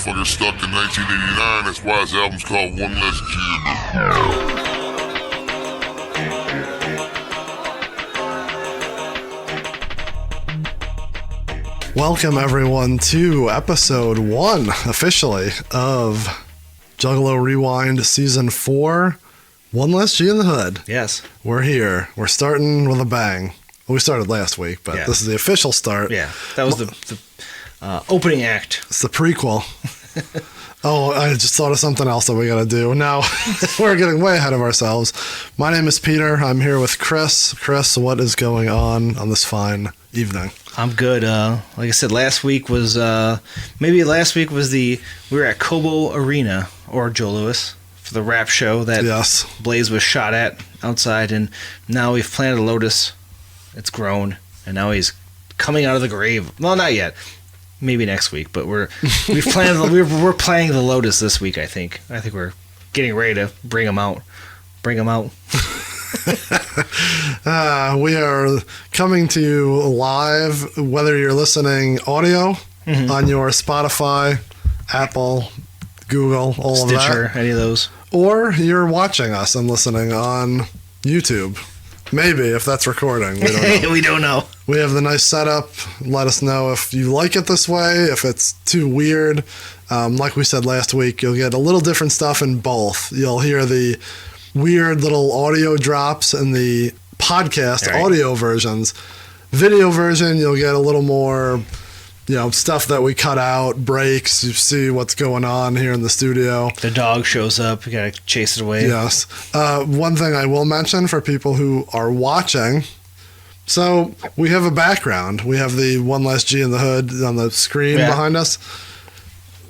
motherfucker stuck in 1989. That's why his album's called One Less G in the Hood. Welcome, everyone, to episode 1, officially, of Juggalo Rewind Season 4, One Less G in the Hood. Yes. We're here. We're starting with a bang. Well, we started last week, but This is the official start. Yeah, that was the opening act. It's the prequel. Oh, I just thought of something else that we got to do. Now, we're getting way ahead of ourselves. My name is Peter. I'm here with Chris. Chris, what is going on this fine evening? I'm good. Like I said, last week was we were at Cobo Arena, or Joe Louis, for the rap show that Blaze was shot at outside, and now we've planted a lotus. It's grown, and now he's coming out of the grave. Well, not yet. Maybe next week, but we're playing the lotus this week. I think we're getting ready to bring him out. We are coming to you live, whether you're listening audio on your Spotify, Apple, Google, all Stitcher, of that, any of those, or you're watching us and listening on YouTube. Maybe, if that's recording. We don't know. We don't know. We have the nice setup. Let us know if you like it this way, if it's too weird. Like we said last week, you'll get a little different stuff in both. You'll hear the weird little audio drops in the podcast audio versions. Video version, you'll get a little more, stuff that we cut out, breaks. You see what's going on here in the studio. The dog shows up. You gotta chase it away. Yes. One thing I will mention for people who are watching, so we have a background. We have the One Less G in the Hood on the screen behind us.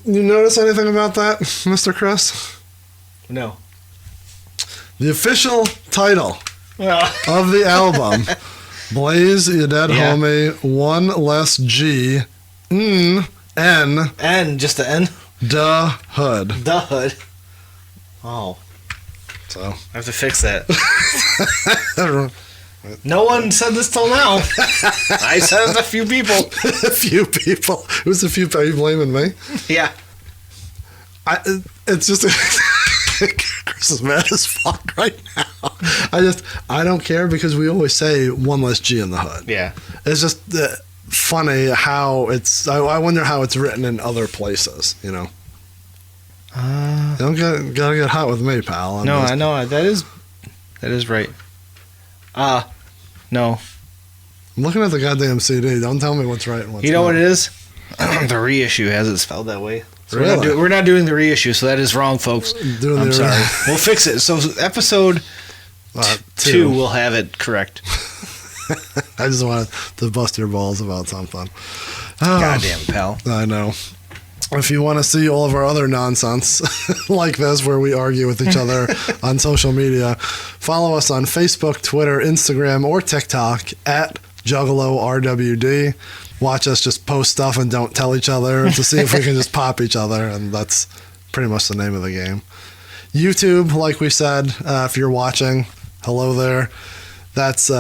You notice anything about that, Mr. Chris? No. The official title of the album, Blaze, You Dead Homie, One Less G, N. Just the N? The Hood. The Hood. Oh. So. I have to fix that. No one said this till now. I said it to a few people. A few people. Who's a few people? Are you blaming me? Yeah. It's just... Chris is mad as fuck right now. I don't care because we always say One Less G in the Hood. Yeah. It's just funny how it's... I wonder how it's written in other places, You don't gotta get hot with me, pal. No, I know. That is right. No. I'm looking at the goddamn CD. Don't tell me what's right and what's not. You know what it is? The reissue has it spelled that way. So really? We're not doing the reissue, so that is wrong, folks. I'm sorry. We'll fix it. So episode 2 will have it correct. I just wanted to bust your balls about something. Goddamn, pal. I know. If you want to see all of our other nonsense like this, where we argue with each other on social media, follow us on Facebook, Twitter, Instagram, or TikTok at Juggalo RWD. Watch us just post stuff and don't tell each other to see if we can just pop each other, and that's pretty much the name of the game. YouTube, like we said, if you're watching, hello there. That's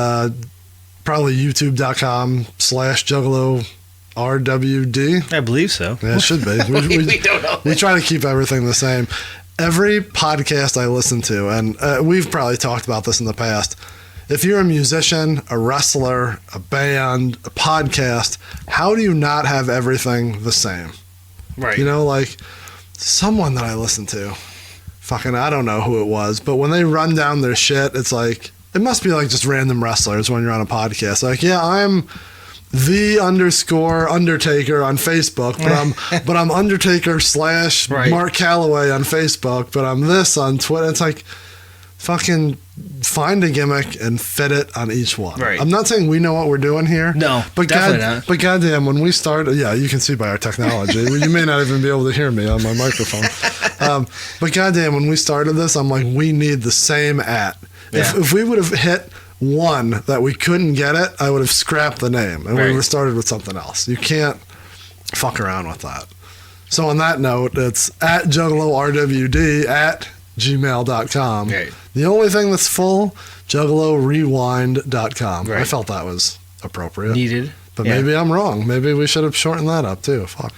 probably youtube.com/Juggalo RWD. I believe so. Yeah, it should be. We don't know. We try to keep everything the same. Every podcast I listen to, and we've probably talked about this in the past, if you're a musician, a wrestler, a band, a podcast, how do you not have everything the same? Right. Like someone that I listened to, fucking, I don't know who it was, but when they run down their shit, it's like, it must be like just random wrestlers when you're on a podcast. Like, yeah, I'm _Undertaker on Facebook, but I'm Undertaker / Mark Calloway on Facebook, but I'm this on Twitter. It's like, fucking find a gimmick and fit it on each one. Right. I'm not saying we know what we're doing here. No, but definitely not. But goddamn, when we started, you can see by our technology. You may not even be able to hear me on my microphone. But goddamn, when we started this, I'm like, we need the same @ If we would have hit one that we couldn't get it, I would have scrapped the name and we would have started with something else. You can't fuck around with that. So on that note, it's at Juggalo RWD at gmail.com. Right. The only thing that's full, juggalorewind.com. Right. I felt that was appropriate. Needed. But maybe I'm wrong. Maybe we should have shortened that up too. Fuck.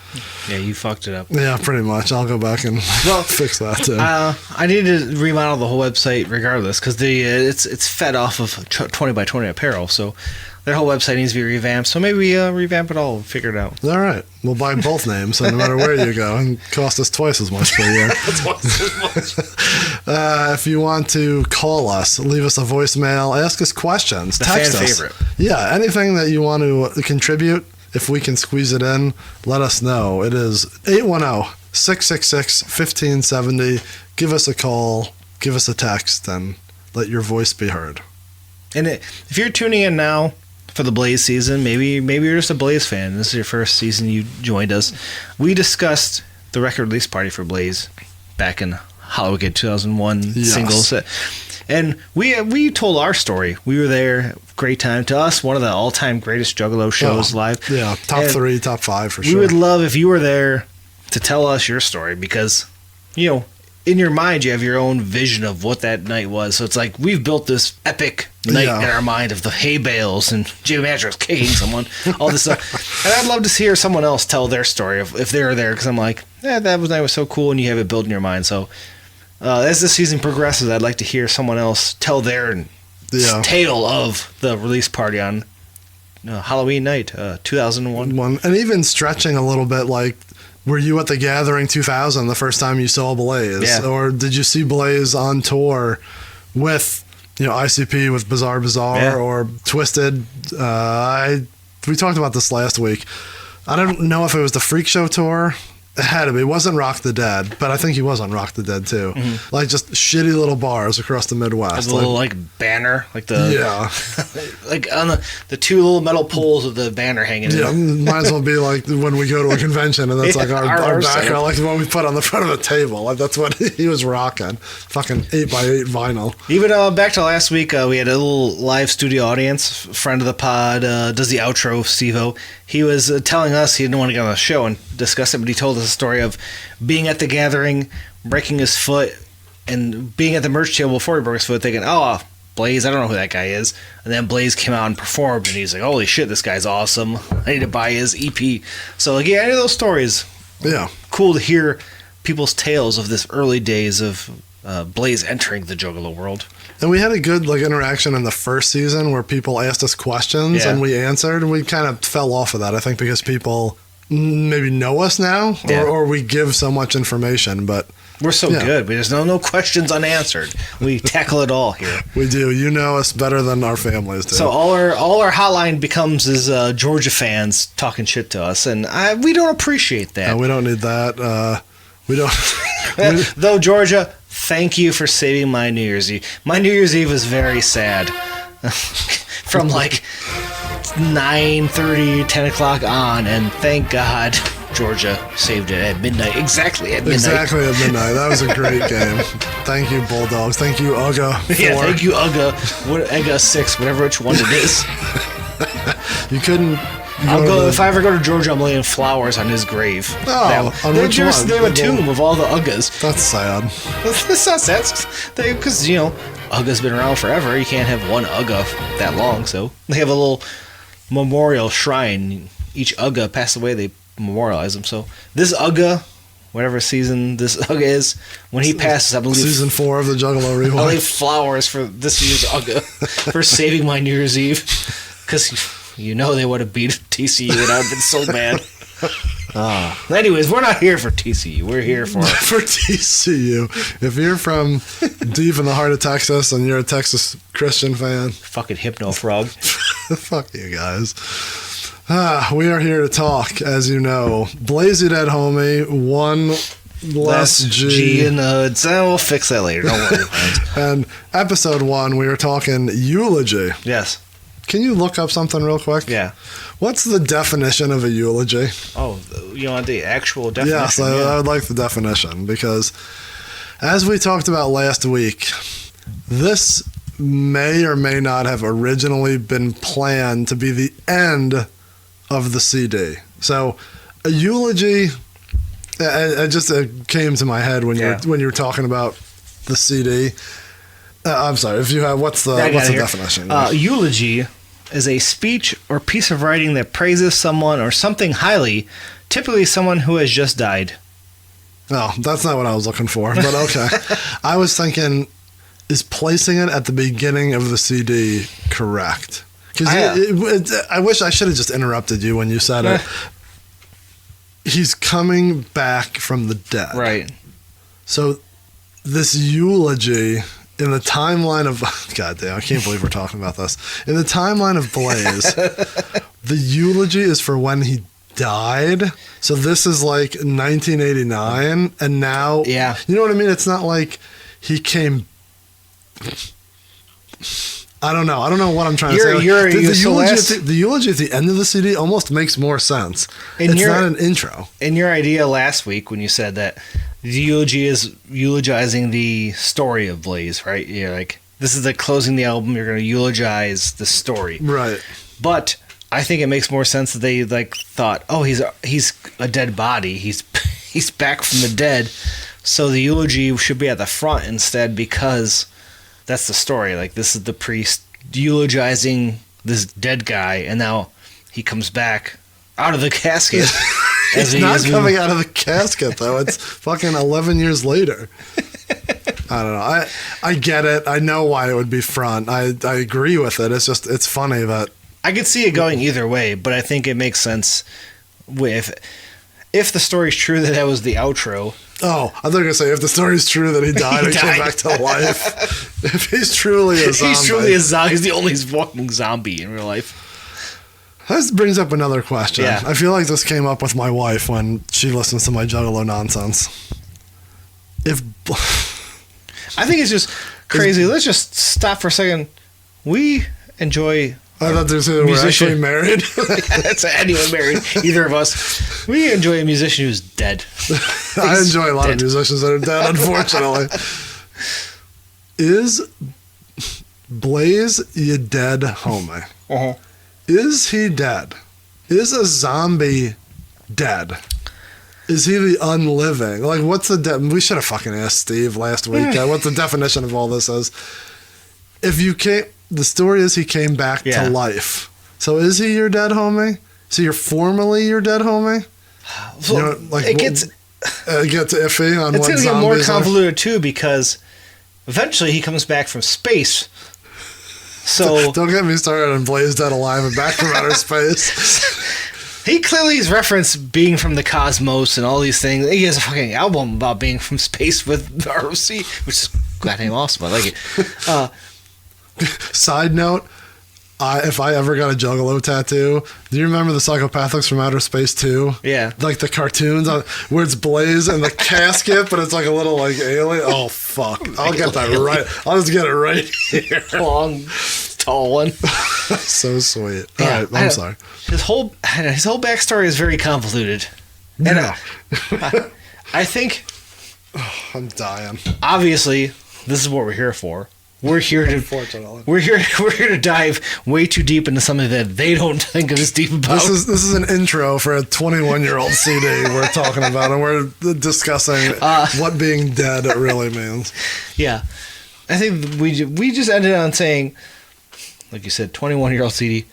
Yeah, you fucked it up. Yeah, pretty much. I'll go back and fix that too. I need to remodel the whole website regardless because it's fed off of 20 by 20 apparel, so their whole website needs to be revamped. So maybe revamp it all and figure it out. All right. We'll buy both names, so no matter where you go, and cost us twice as much per year. Twice as much. If you want to call us, leave us a voicemail, ask us questions, text fan us. favorite. Yeah, anything that you want to contribute, if we can squeeze it in, let us know. It is 810-666-1570. Give us a call, give us a text, and let your voice be heard. And if you're tuning in now for the Blaze season, maybe you're just a Blaze fan. This is your first season you joined us. We discussed the record release party for Blaze back in Halloween 2001 singles. And we told our story. We were there. Great time. To us, one of the all-time greatest Juggalo shows live. Yeah, top 3, top 5 for sure. We would love if you were there to tell us your story because, in your mind, you have your own vision of what that night was. So it's like we've built this epic night in our mind of the hay bales and Jimmy Mattress kicking someone, all this stuff. And I'd love to hear someone else tell their story if they were there because I'm like, that night was so cool and you have it built in your mind. So as the season progresses, I'd like to hear someone else tell their tale of the release party on Halloween night, 2001. And even stretching a little bit, like, were you at the Gathering 2000 the first time you saw Blaze? Yeah. Or did you see Blaze on tour with, ICP with Bizarre Bizarre or Twisted? We talked about this last week. I don't know if it was the Freak Show tour. It had to be. It wasn't Rock the Dead, but I think he was on Rock the Dead too. Mm-hmm. Like just shitty little bars across the Midwest. A little banner, like like on the two little metal poles with the banner hanging. Yeah, might as well be like when we go to a convention and that's like our background, like the one we put on the front of the table. Like that's what he was rocking. Fucking 8x8 vinyl. Even back to last week, we had a little live studio audience. Friend of the pod does the outro, Stevo. He was telling us he didn't want to get on the show and discuss it, but he told us a story of being at the Gathering, breaking his foot, and being at the merch table before he broke his foot, thinking, Blaze, I don't know who that guy is. And then Blaze came out and performed, and he's like, holy shit, this guy's awesome. I need to buy his EP. So, any of those stories. Yeah. Cool to hear people's tales of this early days of Blaze entering the Juggalo world. And we had a good interaction in the first season where people asked us questions and we answered, and we kind of fell off of that, I think, because people maybe know us now or we give so much information, but we're so good. There's no questions unanswered. We tackle it all here. We do. You know us better than our families do. So all our hotline becomes is Georgia fans talking shit to us, and we don't appreciate that. No, we don't need that. We don't. Though, Georgia, thank you for saving my New Year's Eve. My New Year's Eve was very sad. From 9:30, 10 o'clock on, and thank God Georgia saved it at midnight. Exactly at midnight. Exactly at midnight. That was a great game. Thank you, Bulldogs. Thank you, Ugga. Yeah, thank you, Ugga. Ugga 6, whatever which one it is. You couldn't... If I ever go to Georgia, I'm laying flowers on his grave. Oh, on which one? They have a tomb of all the Uggas. That's sad. That's not sad, because, Ugga's been around forever. You can't have one Ugga that long, so they have a little memorial shrine. Each Ugga passed away, they memorialize him. So this Ugga, whatever season this Ugga is, when he passes, I believe... Season 4 of the Juggalo Rewind. I leave flowers for this year's Ugga for saving my New Year's Eve, because... they would have beat TCU and I would have been so mad. Anyways, we're not here for TCU. We're here for TCU. If you're from deep in the heart of Texas and you're a Texas Christian fan. Fucking Hypno Frog. Fuck you guys. We are here to talk, as you know. Blaze Dead Homie, one less G in the hood. So we'll fix that later. Don't worry. And episode 1, we were talking eulogy. Yes. Can you look up something real quick? Yeah. What's the definition of a eulogy? Oh, you want the actual definition? Yes, I would like the definition, because as we talked about last week, this may or may not have originally been planned to be the end of the CD. So a eulogy, it came to my head when you were talking about the CD. I'm sorry. If you have, what's the definition? Eulogy is a speech or piece of writing that praises someone or something highly, typically someone who has just died. Oh, that's not what I was looking for, but okay. I was thinking, is placing it at the beginning of the CD correct? Because I wish I should have just interrupted you when you said it. He's coming back from the dead. Right. So this eulogy in the timeline of... God damn, I can't believe we're talking about this. In the timeline of Blaze, the eulogy is for when he died. So this is like 1989, and now... Yeah. You know what I mean? It's not like he came... I don't know what I'm trying to say. The eulogy at the end of the CD almost makes more sense. It's not an intro. In your idea last week when you said that the eulogy is eulogizing the story of Blaze, right? You're like, this is the closing the album. You're going to eulogize the story, right? But I think it makes more sense that they like thought, oh, he's a dead body. He's back from the dead, so the eulogy should be at the front instead because that's the story. Like, this is the priest eulogizing this dead guy, and now he comes back out of the casket. It's not coming out of the casket, though. It's fucking 11 years later. I don't know. I get it. I know why it would be front. I agree with it. It's just, it's funny that... I could see it going either way, but I think it makes sense if the story's true that was the outro. Oh, I thought you were going to say, if the story's true that he died and came back to life. If he's truly a zombie. He's truly a zombie. He's the only walking zombie in real life. This brings up another question. Yeah. I feel like this came up with my wife when she listens to my Juggalo nonsense. I think it's just crazy. Let's just stop for a second. We enjoy... I thought we're actually married. That's anyone married. Either of us. We enjoy a musician who's dead. I enjoy a lot of musicians that are dead, unfortunately. Is Blaze you dead, homie? Uh-huh. Is he dead? Is a zombie dead? Is he the unliving? Like, what's the... we should have fucking asked Steve last week. What the definition of all this is. If you can't... The story is he came back to life. So is he your dead homie? So you're formally your dead homie? Well, you know, like, it gets iffy on it's what going to zombies get more are. convoluted too, because eventually he comes back from space. So don't get me started on Blaze Dead Alive and Back from Outer Space. He clearly has referenced being from the cosmos and all these things. He has a fucking album about being from space with ROC, which is goddamn awesome. I like it. Side note, if I ever got a Juggalo tattoo, do you remember the Psychopathics from Outer Space 2? Yeah. Like the cartoons where it's Blaze and the casket, but it's like a little like alien. Oh, fuck. I'll get that right. I'll just get it right here. Long, tall one. So sweet. All right, I'm sorry. His whole backstory is very convoluted. Yeah. And I think... I'm dying. Obviously, this is what we're here for. We're here to dive way too deep into something that they don't think of as deep about. This is an intro for a 21-year-old CD we're talking about, and we're discussing what being dead really means. Yeah, I think we just ended on saying, like you said, 21-year-old CD.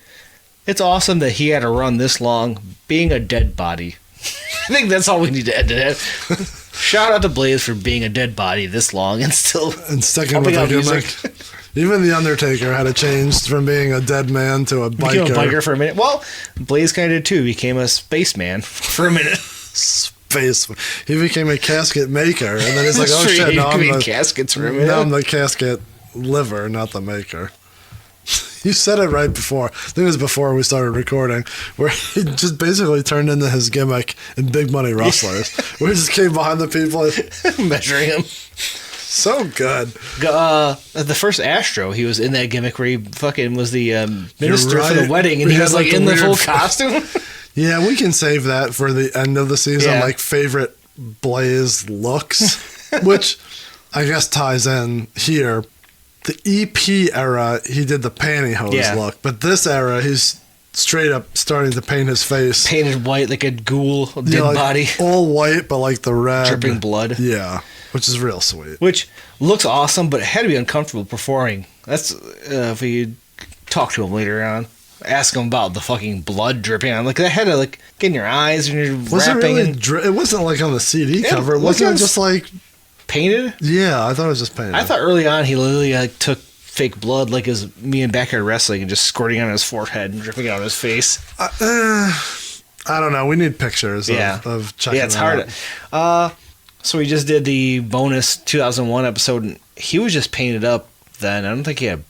It's awesome that he had to run this long being a dead body. I think that's all we need to end it at. Shout out to Blaze for being a dead body this long and sticking with the gimmick. Even the Undertaker had to change from being a dead man to a biker. Became a biker for a minute. Well, Blaze kind of did too. He became a spaceman for a minute. He became a casket maker, and then he's like, "Oh shit, now I'm the casket liver, not the maker." You said it right before. I think it was before we started recording, where he just basically turned into his gimmick in Big Money Rustlers. Where he just came behind the people and measuring him. So good. The first Astro, he was in that gimmick where he fucking was the minister for the wedding, and he was like in the full costume. Yeah, we can save that for the end of the season, like favorite Blaze looks, which I guess ties in here. The EP era, he did the pantyhose look, but this era, he's straight up starting to paint his face. Painted white like a ghoul, dead body. All white, but like the red. Dripping blood. Yeah, which is real sweet. Which looks awesome, but it had to be uncomfortable performing. That's if we talk to him later on. ask him about the fucking blood dripping. I'm like, that had to like get in your eyes when you're rapping. It wasn't like on the CD cover. It wasn't just like painted. Yeah, I thought it was just painted. I thought early on he literally like took fake blood, like his me in backyard wrestling, and just squirting on his forehead and dripping out his face. I don't know. We need pictures of checking. Yeah, it's hard. So we just did the bonus 2001 episode, and he was just painted up then. I don't think he had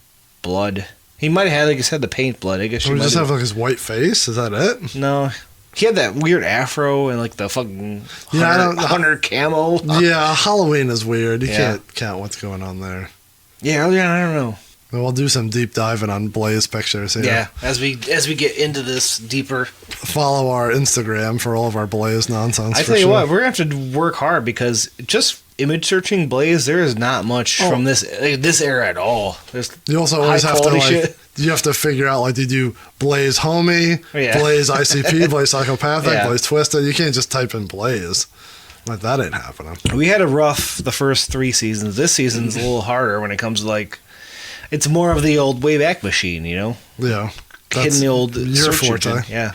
blood. He might have had, like I said, the paint blood. I guess you just have like his white face. Is that it? No. He had that weird afro and like the fucking hunter camo. Yeah, Halloween is weird. You can't count what's going on there. Yeah, I don't know. We'll do some deep diving on Blaze pictures here. Yeah, as we get into this deeper. Follow our Instagram for all of our Blaze nonsense. I tell you what, we're going to have to work hard because just image searching Blaze, there is not much from this era at all. There's you also always have to you have to figure out like, did you Blaze Homie, Blaze ICP, Blaze Psychopathic, Blaze Twisted? You can't just type in Blaze. Like, that ain't happening. We had the first 3 seasons. This season's a little harder when it comes to like, it's more of the old Wayback Machine, you know? Yeah. Hitting the old your search forte. engine. Yeah.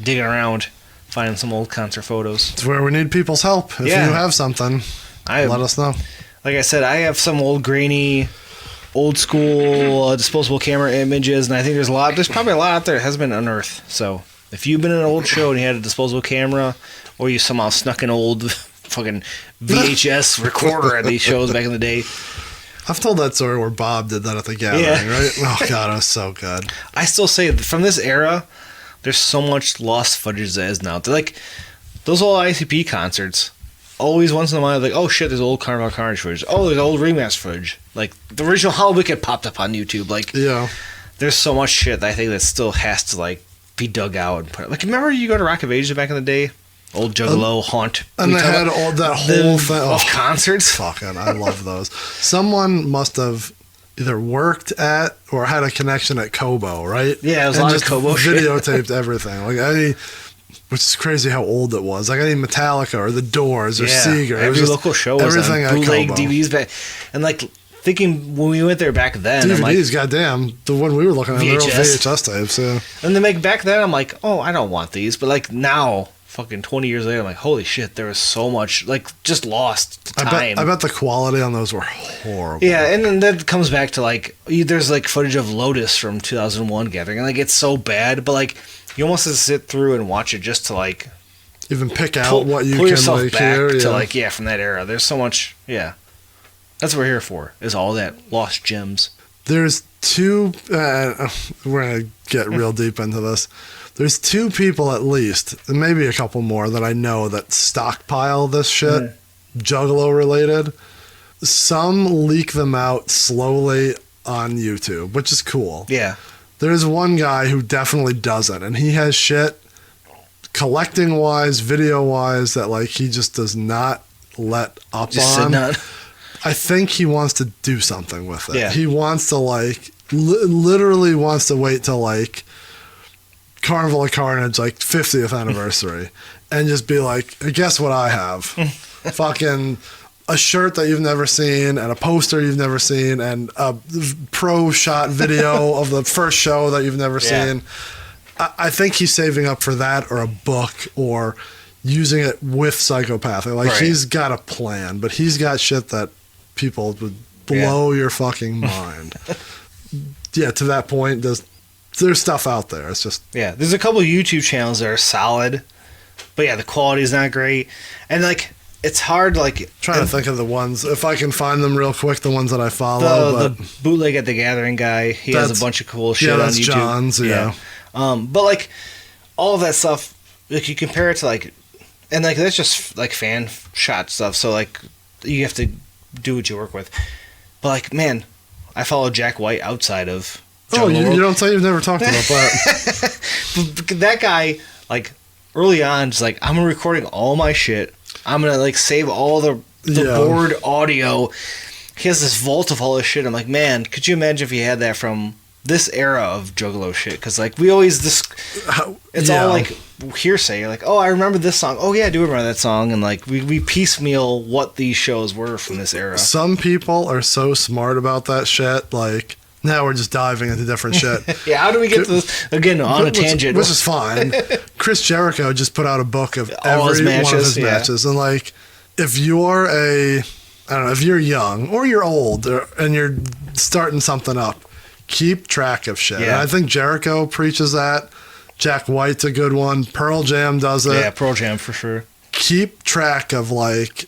Digging around, finding some old concert photos. It's where we need people's help. If you have something, let us know. Like I said, I have some old grainy, old school disposable camera images, and I think there's probably a lot out there that has been unearthed. So if you've been in an old show and you had a disposable camera, or you somehow snuck an old fucking VHS recorder at these shows back in the day. I've told that story where Bob did that at the gathering, right? Oh, God, it was so good. I still say, from this era, there's so much lost footage that is now. They're like, those old ICP concerts, always once in a while, like, oh shit, there's old Carnival Carnage footage. Oh, there's old remaster footage. Like, the original How Wicked popped up on YouTube. Like, there's so much shit that I think that still has to, like, be dug out and put. Like, remember you go to Rock of Ages back in the day? Old Juggalo, Haunt. And they had all that whole thing of concerts. Fucking, I love those. Someone must have either worked at or had a connection at Kobo, right? Yeah, it was a lot of Kobo shit. Videotaped everything. Like, which is crazy how old it was. Like, any Metallica or The Doors or Seeger. Every local show was everything on bootleg at Kobo. DVDs back. And, like, thinking when we went there back then, DVDs, I'm like, goddamn, the one we were looking at, they're all VHS tapes. Yeah. And then, like, back then, I'm like, oh, I don't want these. But, like, now, fucking 20 years later, I'm like, holy shit, there was so much, like, just lost to time. I bet the quality on those were horrible. Yeah, and then that comes back to, like, there's, like, footage of Lotus from 2001 gathering, and, like, it's so bad, but, like, you almost have to sit through and watch it just to, like, even pick out what you pull can, yourself like, back hear. to, like, from that era. There's so much, That's what we're here for, is all that lost gems. There's two, we're going to get real deep into this. There's 2 people at least, and maybe a couple more, that I know that stockpile this shit, Juggalo related. Some leak them out slowly on YouTube, which is cool. Yeah. There's one guy who definitely doesn't, and he has shit collecting wise, video wise, that like he just does not let up just on. I think he wants to do something with it. Yeah. He wants to like, literally wants to wait till like Carnival of Carnage, like 50th anniversary, and just be like, guess what I have? Fucking a shirt that you've never seen, and a poster you've never seen, and a pro shot video of the first show that you've never seen. I think he's saving up for that, or a book, or using it with Psychopathic. Like, he's got a plan, but he's got shit that people would blow your fucking mind. To that point, there's stuff out there. It's just... Yeah, there's a couple of YouTube channels that are solid, but the quality is not great. And, like, it's hard, like... Trying to think of the ones, if I can find them real quick, the ones that I follow. The Bootleg at the Gathering guy, he has a bunch of cool shit on YouTube. Yeah, that's John's, but, like, all of that stuff, like, you compare it to, like... And, like, that's just, like, fan shot stuff, so, like, you have to do what you work with. But, like, man, I follow Jack White outside of... Oh, you don't say you've never talked about that. But that guy, like, early on, just like, I'm recording all my shit. I'm going to, like, save all the board audio. He has this vault of all this shit. I'm like, man, could you imagine if he had that from this era of Juggalo shit? Because, like, we always... It's all, like, hearsay. You're like, oh, I remember this song. Oh, yeah, I do remember that song. And, like, we piecemeal what these shows were from this era. Some people are so smart about that shit, like... Now we're just diving into different shit. Yeah, how do we get to this? Again, on a tangent. Which is fine. Chris Jericho just put out a book of all every matches, one of his matches. And, like, if you're I don't know, if you're young or you're old and you're starting something up, keep track of shit. Yeah. And I think Jericho preaches that. Jack White's a good one. Pearl Jam does it. Yeah, Pearl Jam for sure. Keep track of, like,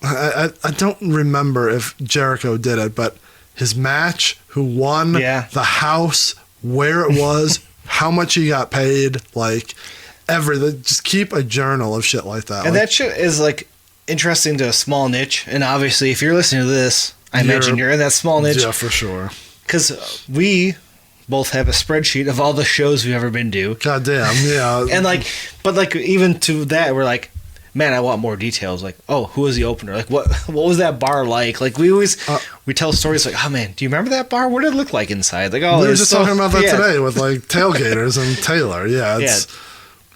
I don't remember if Jericho did it, but his match, who won, the house, where it was, how much he got paid, like, everything. Just keep a journal of shit like that. And like, that shit is, like, interesting to a small niche. And obviously, if you're listening to this, I imagine you're in that small niche. Yeah, for sure. Because we both have a spreadsheet of all the shows we've ever been to. God damn, yeah. And, like, but, like, even to that, we're like, man, I want more details. Like, oh, who was the opener? Like, what was that bar like? Like, we always we tell stories like, oh man, do you remember that bar? What did it look like inside? Like, oh, we were just talking about that today with, like, Tailgaters and Taylor. Yeah,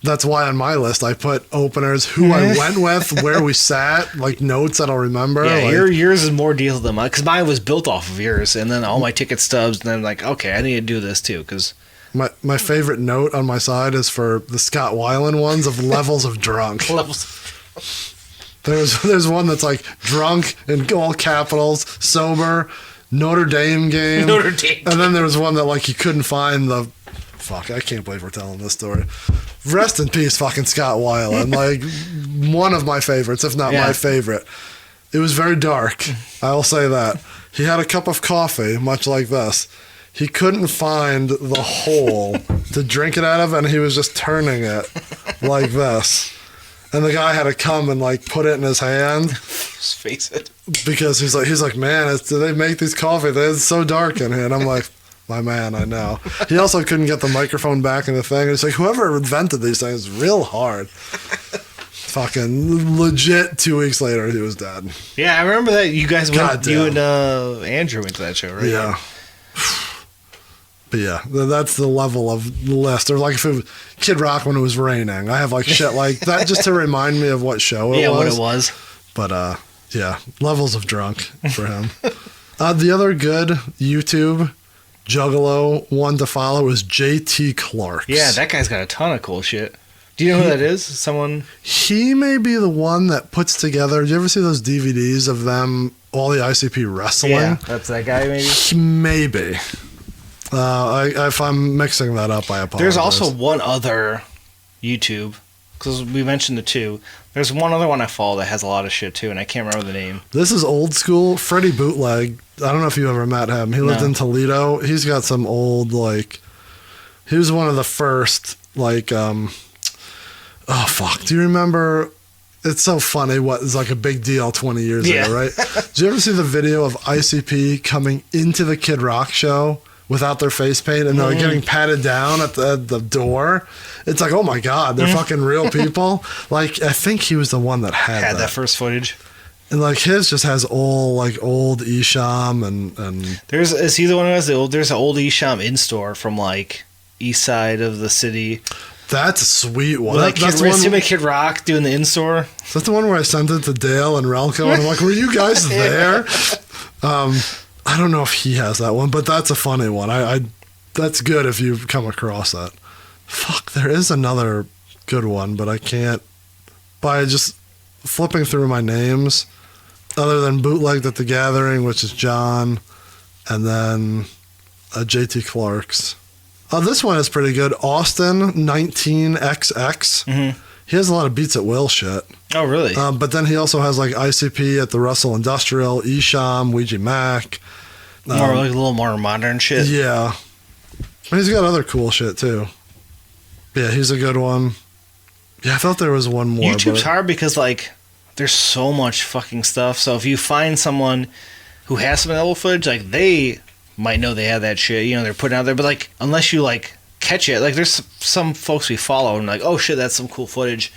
that's why on my list I put openers, who I went with, where we sat, like, notes that I'll remember. Yeah, like, yours is more detailed than mine because mine was built off of yours, and then all my ticket stubs, and then like, okay, I need to do this too because. My favorite note on my side is for the Scott Weiland ones of levels of drunk. There's one that's like drunk in all capitals, sober, Notre Dame game. Notre Dame. And then there was one that, like, he couldn't find the... Fuck, I can't believe we're telling this story. Rest in peace, fucking Scott Weiland. Like, one of my favorites, if not my favorite. It was very dark, I will say that. He had a cup of coffee, much like this. He couldn't find the hole to drink it out of, and he was just turning it like this. And the guy had to come and, like, put it in his hand. Just face it. Because he's like, man, do they make these coffee? It's so dark in here. And I'm like, my man, I know. He also couldn't get the microphone back in the thing. It's like, whoever invented these things is real hard. Fucking legit 2 weeks later, he was dead. Yeah, I remember that you guys went, you and Andrew went to that show, right? Yeah. But yeah, that's the level of the list. Or like if it was Kid Rock when it was raining. I have like shit like that just to remind me of what show it was. Yeah, what it was. But yeah, levels of drunk for him. The other good YouTube Juggalo one to follow is JT Clarks. Yeah, that guy's got a ton of cool shit. Do you know who that is? Someone? He may be the one that puts together... Do you ever see those DVDs of them, all the ICP wrestling? Yeah, that's that guy maybe? Maybe. If I'm mixing that up, I apologize. There's also one other YouTube, because we mentioned the two. There's one other one I follow that has a lot of shit too, and I can't remember the name. This is old school. Freddie Bootleg. I don't know if you ever met him. He lived in Toledo. He's got some old, like... He was one of the first, like... oh, fuck. Do you remember... It's so funny what is like a big deal 20 years ago, right? Did you ever see the video of ICP coming into the Kid Rock show without their face paint and they're getting patted down at the door? It's like, oh my God, they're fucking real people. Like, I think he was the one that had that first footage. And like his just has all like old Esham and is he the one who has there's an old Esham in-store from like east side of the city. That's a sweet one. Like that's the one. Kid Rock doing the in-store. Is that the one where I sent it to Dale and Relko and I'm like, were you guys there? I don't know if he has that one, but that's a funny one. I that's good if you've come across that. Fuck, there is another good one, but I can't. By just flipping through my names, other than Bootlegged at the Gathering, which is John, and then JT Clarks. This one is pretty good. Austin 19XX. Mm-hmm. He has a lot of Beats at Will shit. Oh, really? But then he also has like ICP at the Russell Industrial, Esham, Ouija Mac. More like a little more modern shit. Yeah. He's got other cool shit too. Yeah, he's a good one. Yeah, I thought there was one more. YouTube's hard because like there's so much fucking stuff. So if you find someone who has some old footage, like they might know they have that shit, you know, they're putting out there, but like unless you like catch it, like there's some folks we follow and like, oh shit, that's some cool footage,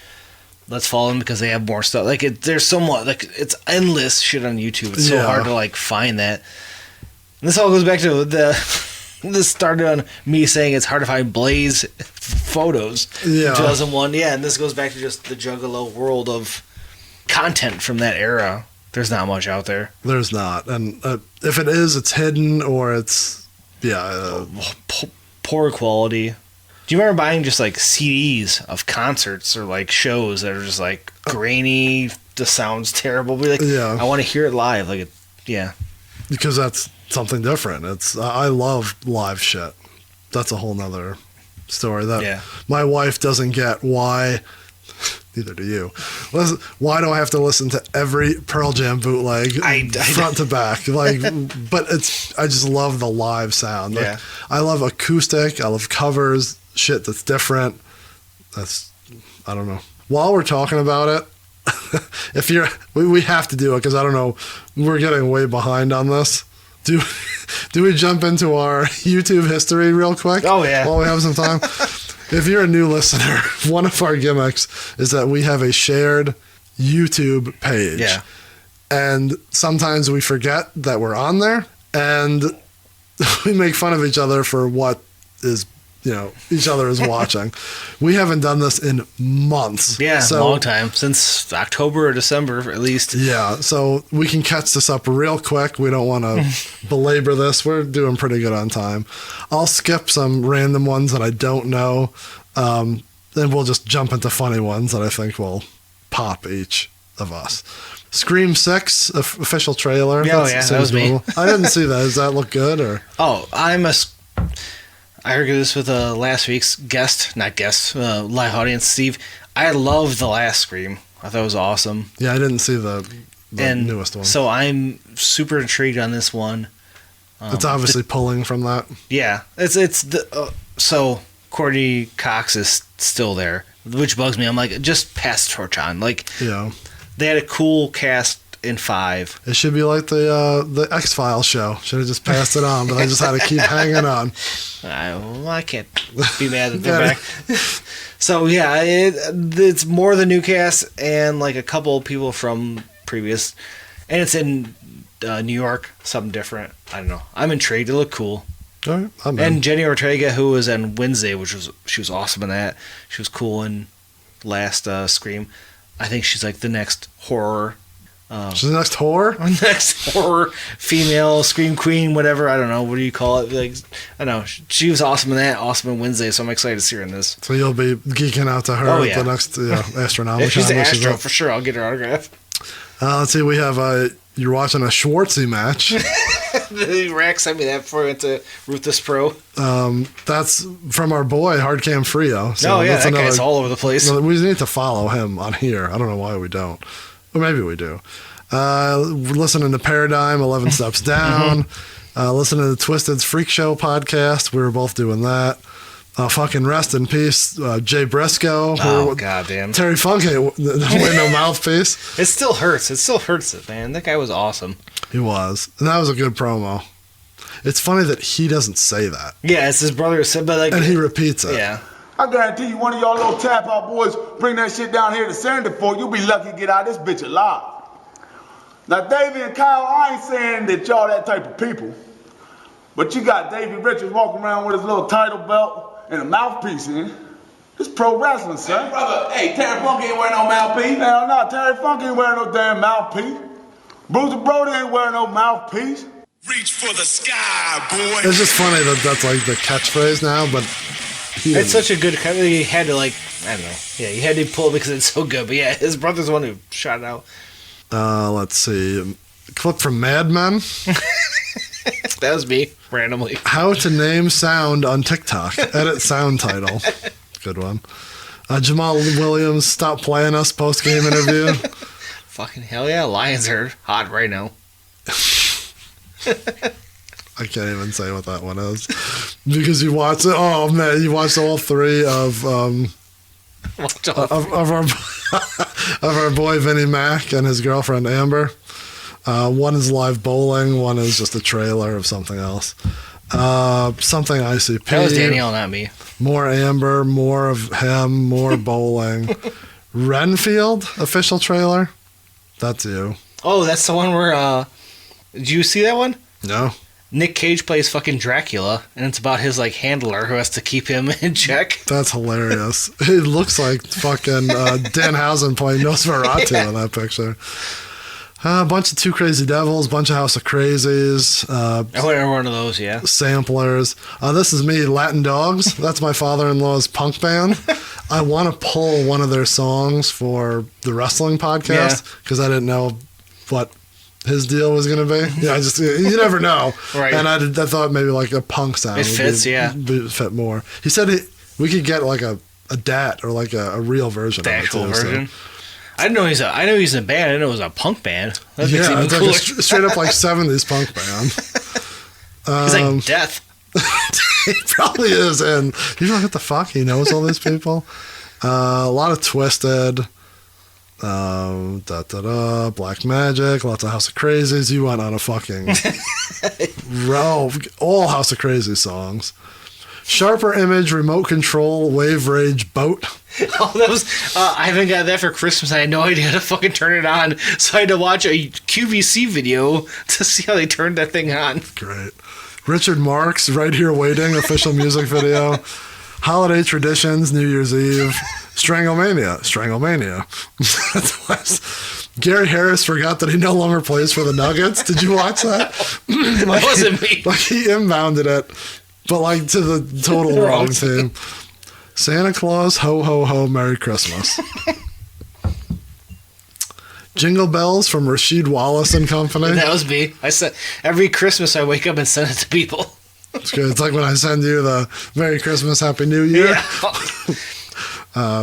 let's follow them because they have more stuff. Like there's somewhat like it's endless shit on YouTube. It's so hard to like find that. And this all goes back to this started on me saying it's hard to find Blaze photos in 2001. Yeah, and this goes back to just the Juggalo world of content from that era. There's not much out there. There's not. And if it is, it's hidden or it's Yeah. Poor quality. Do you remember buying just like CDs of concerts or like shows that are just like grainy? The sound's terrible. But like, yeah. I want to hear it live. Like, yeah. Because that's something different. I love live shit. That's a whole nother story. That my wife doesn't get why. Neither do you. Why do I have to listen to every Pearl Jam bootleg front to back? Like, but I just love the live sound. Like, I love acoustic. I love covers. Shit that's different. I don't know. While we're talking about it, if we have to do it because I don't know. We're getting way behind on this. Do we jump into our YouTube history real quick? Oh yeah. While we have some time. If you're a new listener, one of our gimmicks is that we have a shared YouTube page. Yeah. And sometimes we forget that we're on there, and we make fun of each other for what is, each other is watching. We haven't done this in months. Yeah, a long time. Since October or December, at least. Yeah, so we can catch this up real quick. We don't want to belabor this. We're doing pretty good on time. I'll skip some random ones that I don't know, then we'll just jump into funny ones that I think will pop each of us. Scream 6 official trailer. That was me. I didn't see that. Does that look good? Or I argued this with last week's live audience, Steve. I loved the last Scream. I thought it was awesome. Yeah, I didn't see the newest one. So I'm super intrigued on this one. It's obviously pulling from that. Yeah, so Courtney Cox is still there, which bugs me. I'm like, just pass the torch on. Like, they had a cool cast in 5. It should be like the X-Files show. Should have just passed it on, but I just had to keep hanging on. I can't be mad that they're back. So yeah, it's more the new cast and like a couple of people from previous, and it's in New York, something different. I don't know. I'm intrigued. It looked cool. All right, and Jenny Ortega, who was in Wednesday, she was awesome in that. She was cool in last Scream. I think she's like the next horror. She's the next whore? Next horror female scream queen, whatever. I don't know. What do you call it? Like, I don't know. She was awesome in that. Awesome in Wednesday. So I'm excited to see her in this. So you'll be geeking out to her at the next Astronomicon. If she's an Astro, for sure. I'll get her autograph. Let's see. We have you're watching a Schwartzy match. Rack sent me that before I went to Ruthless Pro. That's from our boy Hardcam Frio. So that guy's all over the place. We need to follow him on here. I don't know why we don't. Or maybe we do. We're listening to Paradigm, 11 Steps Down. Listening to the Twisted's Freak Show podcast. We were both doing that. Fucking rest in peace, Jay Briscoe. Oh, goddamn. Terry Funk ain't no mouthpiece. It still hurts. It still hurts it, man. That guy was awesome. He was. And that was a good promo. It's funny that he doesn't say that. Yeah, it's his brother who said, but like... And he repeats it. Yeah. I guarantee you, one of y'all little tap-out boys bring that shit down here to Sanderford, you'll be lucky to get out of this bitch alive. Now, Davey and Kyle, I ain't saying that y'all that type of people, but you got Davey Richards walking around with his little title belt and a mouthpiece in. This pro wrestling, son. Hey, brother, Terry Funk ain't wearing no mouthpiece. Hell no, Terry Funk ain't wearing no damn mouthpiece. Bruiser Brody ain't wearing no mouthpiece. Reach for the sky, boy. It's just funny that that's like the catchphrase now, but... It's such a good... He had to, like... I don't know. Yeah, he had to pull it because it's so good. But yeah, his brother's the one who shot it out. Let's see. Clip from Mad Men. That was me, randomly. How to name sound on TikTok. Edit sound title. Good one. Jamal Williams, stop playing us post-game interview. Fucking hell yeah, Lions are hot right now. I can't even say what that one is. Because you watched it. Oh, man, you watched all 3 of our boy Vinnie Mac and his girlfriend Amber. One is live bowling. One is just a trailer of something else. Something ICP. That was Danielle, not me. More Amber, more of him, more bowling. Renfield official trailer. That's you. Oh, that's the one where. Did you see that one? No. Nick Cage plays fucking Dracula, and it's about his like handler who has to keep him in check. That's hilarious. It looks like fucking Danhausen playing Nosferatu in that picture. A bunch of Two Crazy Devils, bunch of House of Crazies. I went one of those, yeah. Samplers. This is me, Latin Dogs. That's my father-in-law's punk band. I want to pull one of their songs for the wrestling podcast because I didn't know what his deal was going to be. Yeah, you never know. Right. And I thought maybe like a punk sound. It fits, would fit more. He said we could get like a DAT or like a real version The of it. actual too, version. So. I didn't know I know he's in a band. I didn't know it was a punk band. That makes it even it's cooler. like a straight up like 70s punk band. He's like Death. He probably is, and you're like, what the fuck? He knows all these people. A lot of Twisted, Black Magic, lots of House of Crazies. You went on a fucking row, all House of Crazy songs. Sharper Image, Remote Control, Wave Rage, Boat. Oh, that was. I haven't got that for Christmas. I had no idea how to fucking turn it on, so I had to watch a QVC video to see how they turned that thing on. Great. Richard Marx, Right Here Waiting, official music video. Holiday Traditions, New Year's Eve. Stranglemania. Gary Harris forgot that he no longer plays for the Nuggets. Did you watch that? That wasn't me. Like he inbounded it, but like to the total wrong team. Santa Claus, ho ho ho, Merry Christmas. Jingle Bells from Rasheed Wallace and Company. That was me. I said every Christmas I wake up and send it to people. It's good. It's like when I send you the Merry Christmas, Happy New Year. Yeah.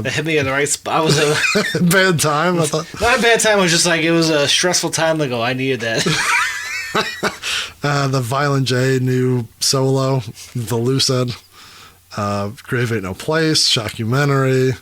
That hit me in the right spot. Was a bad time. I thought. Not a bad time. It was just like it was a stressful time to go. I needed that. The Violent J new solo, The Lucid. Grave Ain't No Place, Shockumentary,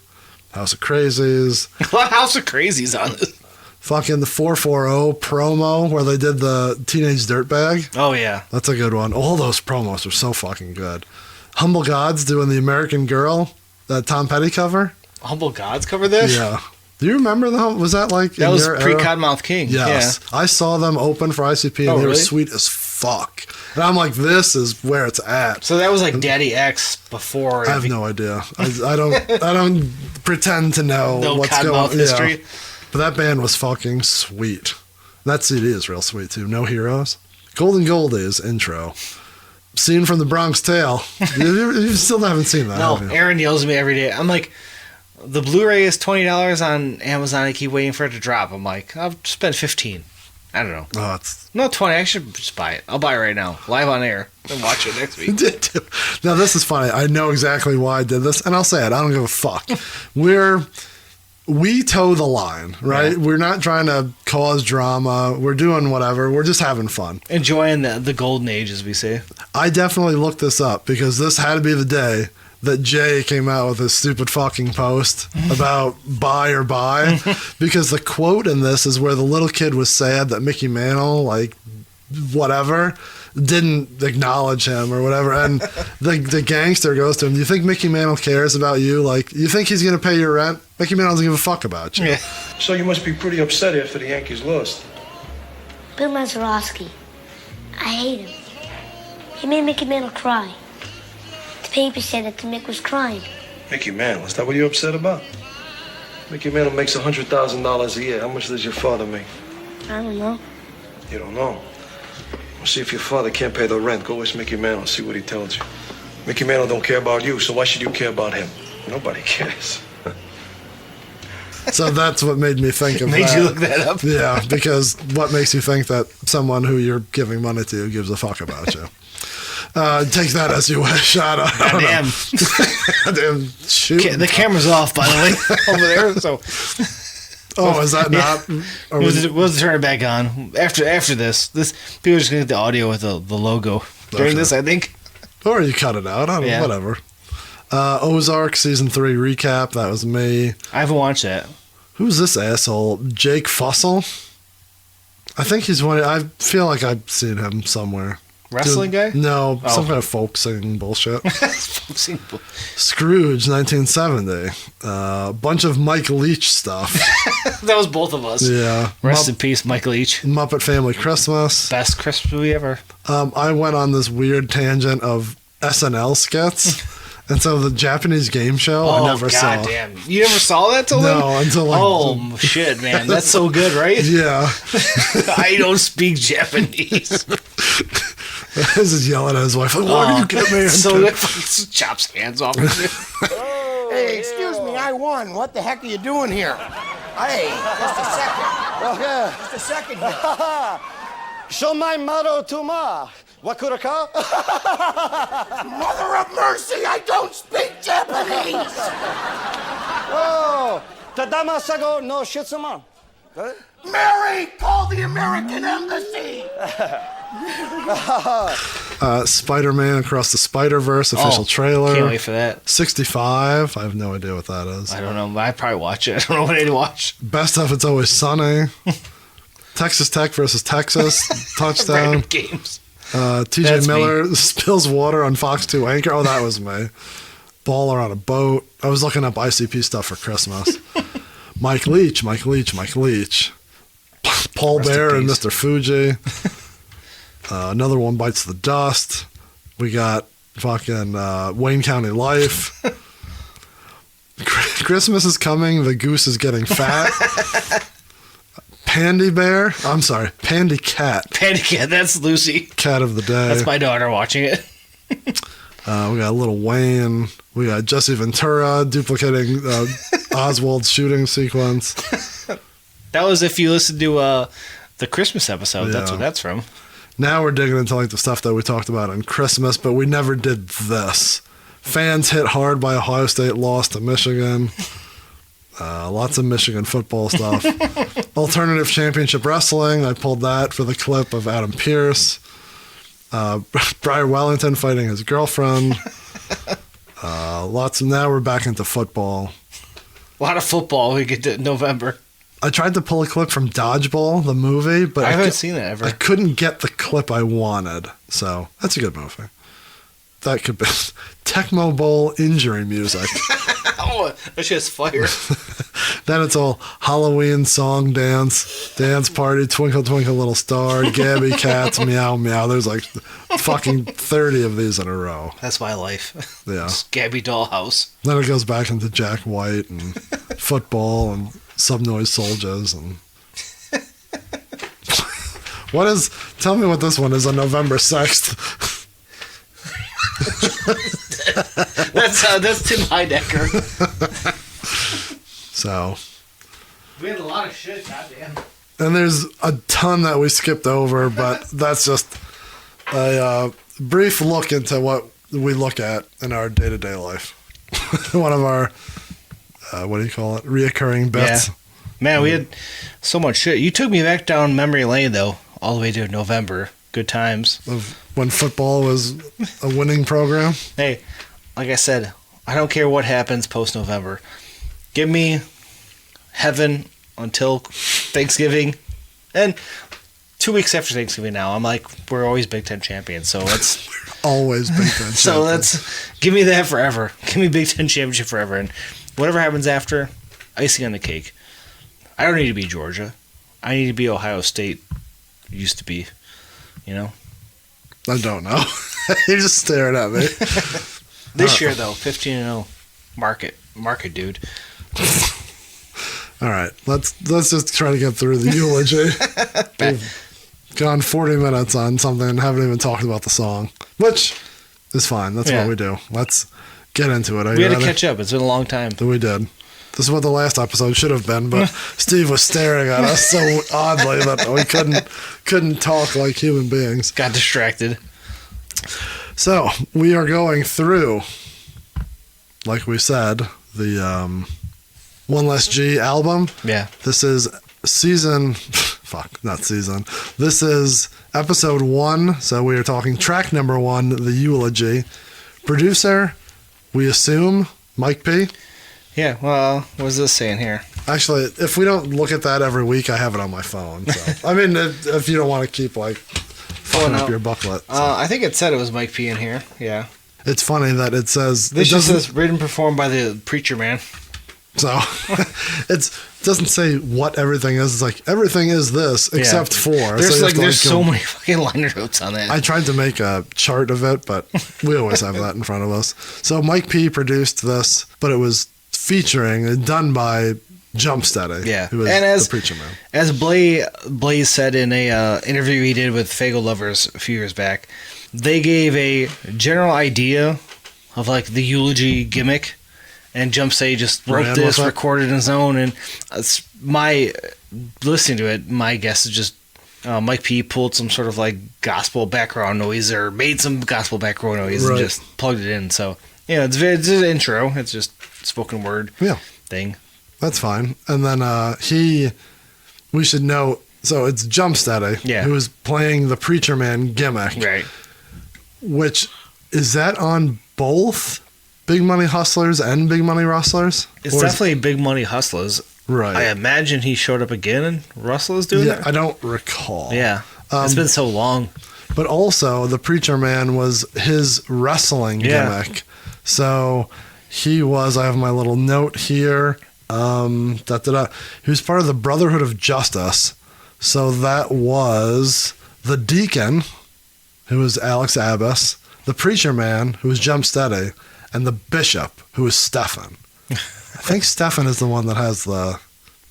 House of Crazies. What House of Crazies on this? Fucking the 440 promo where they did the Teenage Dirtbag. Oh, yeah. That's a good one. All those promos are so fucking good. Humble Gods doing the American Girl, that Tom Petty cover. Humble Gods cover this? Yeah. Do you remember that? Was that like that was pre-Cottonmouth King. Yes. Yeah. I saw them open for ICP and they were sweet as fuck. And I'm like, this is where it's at. So that was like Daddy X before. I have no idea. I don't pretend to know what's going on. History. Yeah. But that band was fucking sweet. That CD is real sweet too. No Heroes. Golden Goldie's intro. Scene from the Bronx Tale. You still haven't seen that. No, Aaron yells at me every day. I'm like, the Blu-ray is $20 on Amazon. I keep waiting for it to drop. I'm like, I'll spend $15. I don't know. Oh, no, 20. I should just buy it. I'll buy it right now, live on air, and watch it next week. Now, this is funny. I know exactly why I did this, and I'll say it. I don't give a fuck. We toe the line, right? Yeah. We're not trying to cause drama. We're doing whatever. We're just having fun. Enjoying the golden age, as we say. I definitely looked this up because this had to be the day that Jay came out with his stupid fucking post about buy or buy. Because the quote in this is where the little kid was sad that Mickey Mantle, like, whatever, didn't acknowledge him or whatever. And the gangster goes to him, do you think Mickey Mantle cares about you? Like, you think he's going to pay your rent? Mickey Mantle doesn't give a fuck about you. Yeah. So you must be pretty upset after the Yankees lost. Bill Mazeroski. I hate him. He made Mickey Mantle cry. The paper said that the Mick was crying. Mickey Mantle, is that what you're upset about? Mickey Mantle makes $100,000 a year. How much does your father make? I don't know. You don't know? Well, see if your father can't pay the rent. Go ask Mickey Mantle, see what he tells you. Mickey Mantle don't care about you, so why should you care about him? Nobody cares. So that's what made me think of that. Made you look that up? Yeah, because what makes you think that someone who you're giving money to gives a fuck about you? Take that as you wish. Goddamn. Goddamn shoot. The camera's off, by the way, over there. So. Oh, is that not? We'll turn it back on after this. People are just gonna get the audio with the logo during this, I think. Or you cut it out. I don't know. Whatever. Ozark season 3 recap. That was me. I haven't watched that. Who's this asshole? Jake Fussell. I think he's one. I feel like I've seen him somewhere. Wrestling guy? No, some kind of folk singing bullshit. Folk singing Scrooge, 1970. Bunch of Mike Leach stuff. That was both of us. Yeah. Rest in peace, Mike Leach. Muppet Family Christmas. Best Christmas movie ever. I went on this weird tangent of SNL skits. And so the Japanese game show, I never saw. Damn. You never saw that till then? No, until like... Oh, shit, man. That's so good, right? Yeah. I don't speak Japanese. He's just yelling at his wife, like, why did you get me into? So good. Chops hands off of you. Hey, excuse me, I won. What the heck are you doing here? Hey, just a second. Okay. Just a second here. Show my motto to ma. Wakuraka? Mother of mercy, I don't speak Japanese. Oh, Tadama Sago no Shitsuma. Mary, call the American Embassy. Spider-Man Across the Spider-Verse official trailer. Can't wait for that. 65. I have no idea what that is. I don't know. I'd probably watch it. I don't know what I'd watch. Best of It's Always Sunny. Texas Tech versus Texas. Touchdown. Random games. TJ That's Miller me. spills water on Fox 2 anchor. Oh, that was me. Baller on a boat. I was looking up ICP stuff for Christmas. Mike Leach. Paul Rest in Bear and peace. Mr. Fuji. Another One Bites the Dust. We got fucking Wayne County Life. Christmas is coming. The goose is getting fat. Pandy Cat. Pandy Cat. That's Lucy. Cat of the day. That's my daughter watching it. We got Little Wayne. We got Jesse Ventura duplicating Oswald's shooting sequence. That was if you listen to the Christmas episode. Yeah. That's what that's from. Now we're digging into like the stuff that we talked about on Christmas, but we never did this. Fans hit hard by Ohio State loss to Michigan. Lots of Michigan football stuff. Alternative Championship Wrestling. I pulled that for the clip of Adam Pearce. Briar Wellington fighting his girlfriend. Now we're back into football. A lot of football. We get to November. I tried to pull a clip from Dodgeball, the movie, but I haven't seen that ever. I couldn't get the clip I wanted. So that's a good movie. That could be Tecmo Bowl injury music. Oh, that shit's fire. Then it's all Halloween song dance party, Twinkle Twinkle Little Star, Gabby Cats, Meow Meow. There's like fucking 30 of these in a row. That's my life. Yeah. Just Gabby Dollhouse. Then it goes back into Jack White and football and Subnoise Soldiers and tell me what this one is on November 6th. That's Tim Heidecker. So We had a lot of shit, goddamn. and there's a ton that we skipped over, but that's just a brief look into what we look at in our day-to-day life. One of our what do you call it? Reoccurring bits. Yeah. Man, we had so much shit. You took me back down memory lane, though, all the way to November. Good times. Of when football was a winning program. Hey, like I said, I don't care what happens post-November. Give me heaven until Thanksgiving. And 2 weeks after Thanksgiving now, I'm like, we're always Big Ten champions. So let's... Always Big Ten So champions. give me that forever. Give me Big Ten championship forever. And whatever happens after, icing on the cake. I don't need to be Georgia. I need to be Ohio State. Used to be, you know? I don't know. You're just staring at me. This year, though, 15-0. Mark it, dude. All right, let's just try to get through the eulogy. We've gone 40 minutes on something and haven't even talked about the song, which is fine. That's what we do. Let's get into it. We had to catch up. It's been a long time. We did. This is what the last episode should have been, but Steve was staring at us so oddly that we couldn't talk like human beings. Got distracted. So we are going through, like we said, the One Less G album. Yeah. This is This is episode 1. So we are talking track number 1, the eulogy. Producer, we assume, Mike P. Yeah, well, what's this saying here? Actually, if we don't look at that every week, I have it on my phone. So I mean, if you don't want to keep like fucking up your booklet. So. I think it said it was Mike P in here. Yeah. It's funny that it says... This just says written and performed by the Preacherman. So it doesn't say what everything is. It's like everything is this except for. There's so many fucking liner notes on that. I tried to make a chart of it, but we always have that in front of us. So Mike P produced this, but it was featuring and done by Jumpsteady. Yeah, who is and as the Preacherman. As Blaze said in a interview he did with Fagel Lovers a few years back, they gave a general idea of like the Eulogy gimmick. And Jumpsteady just wrote this, recorded in his own, and listening to it, my guess is just Mike P pulled some sort of like gospel background noise or made some gospel background noise and just plugged it in. So yeah, it's an intro. It's just spoken word thing. That's fine. And then we should note, so it's Jumpsteady who is playing the Preacherman gimmick, right? Which is that on both Big Money Hustlers and Big Money Rustlers? It's definitely Big Money Hustlers. Right. I imagine he showed up again and Rustlers doing it? I don't recall. Yeah. It's been so long. But also, the Preacherman was his wrestling gimmick. So he was, I have my little note here, he was part of the Brotherhood of Justice. So that was the Deacon, who was Alex Abbas, the Preacherman, who was Jumpsteady, and the Bishop, who is Stefan. I think Stefan is the one that has the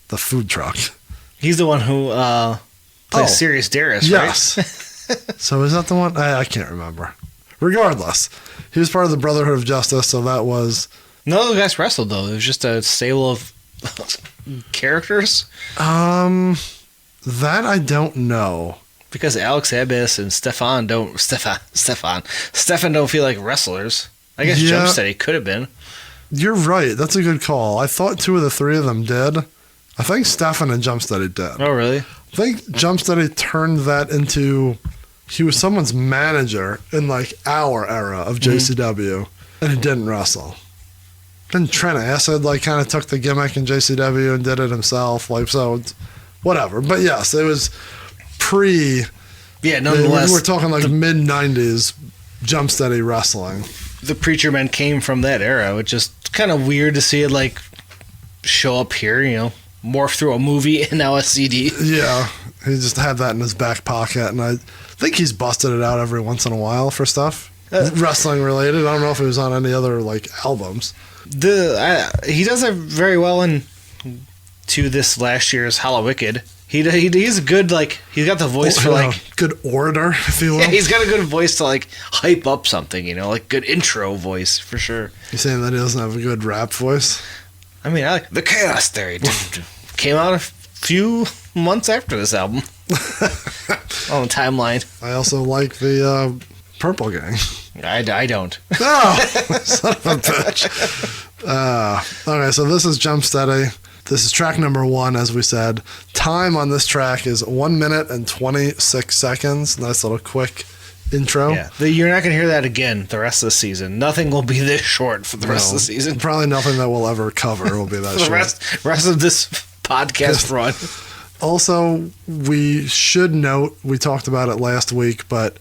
food truck. He's the one who plays Serious Darius, right? Yes. So is that the one? I can't remember. Regardless, he was part of the Brotherhood of Justice, so that was... None of the guys wrestled, though. It was just a stable of characters. That I don't know. Because Alex Abbas and Stefan don't feel like wrestlers. I guess Jumpsteady could have been. You're right. That's a good call. I thought 2 of the 3 of them did. I think Stefan and Jumpsteady did. Oh, really? I think Jumpsteady turned that into... He was someone's manager in like our era of JCW, and he didn't wrestle. Then Trent Acid like kind of took the gimmick in JCW and did it himself. Like so, whatever. But yes, it was pre... Yeah, nonetheless. We're talking like mid-90s Jumpsteady wrestling. The Preacherman came from that era, which is kind of weird to see it like show up here, morph through a movie and now a CD. Yeah, he just had that in his back pocket, and I think he's busted it out every once in a while for stuff wrestling related. I don't know if it was on any other like albums. He does it very well to this last year's Hallowicked. He's a good, he's got the voice for, good orator, if you will. Yeah, he's got a good voice to, hype up something, good intro voice, for sure. You saying that he doesn't have a good rap voice? I mean, I like the Chaos Theory. Came out a few months after this album. On the timeline. I also like the Purple Gang. I don't. Oh, son of a bitch. Okay, so this is Jumpsteady. This is track number 1, as we said. Time on this track is 1 minute and 26 seconds. Nice little quick intro. Yeah, you're not going to hear that again the rest of the season. Nothing will be this short for the rest of the season. Probably nothing that we'll ever cover will be that short. The rest of this podcast run. Also, we should note, we talked about it last week, but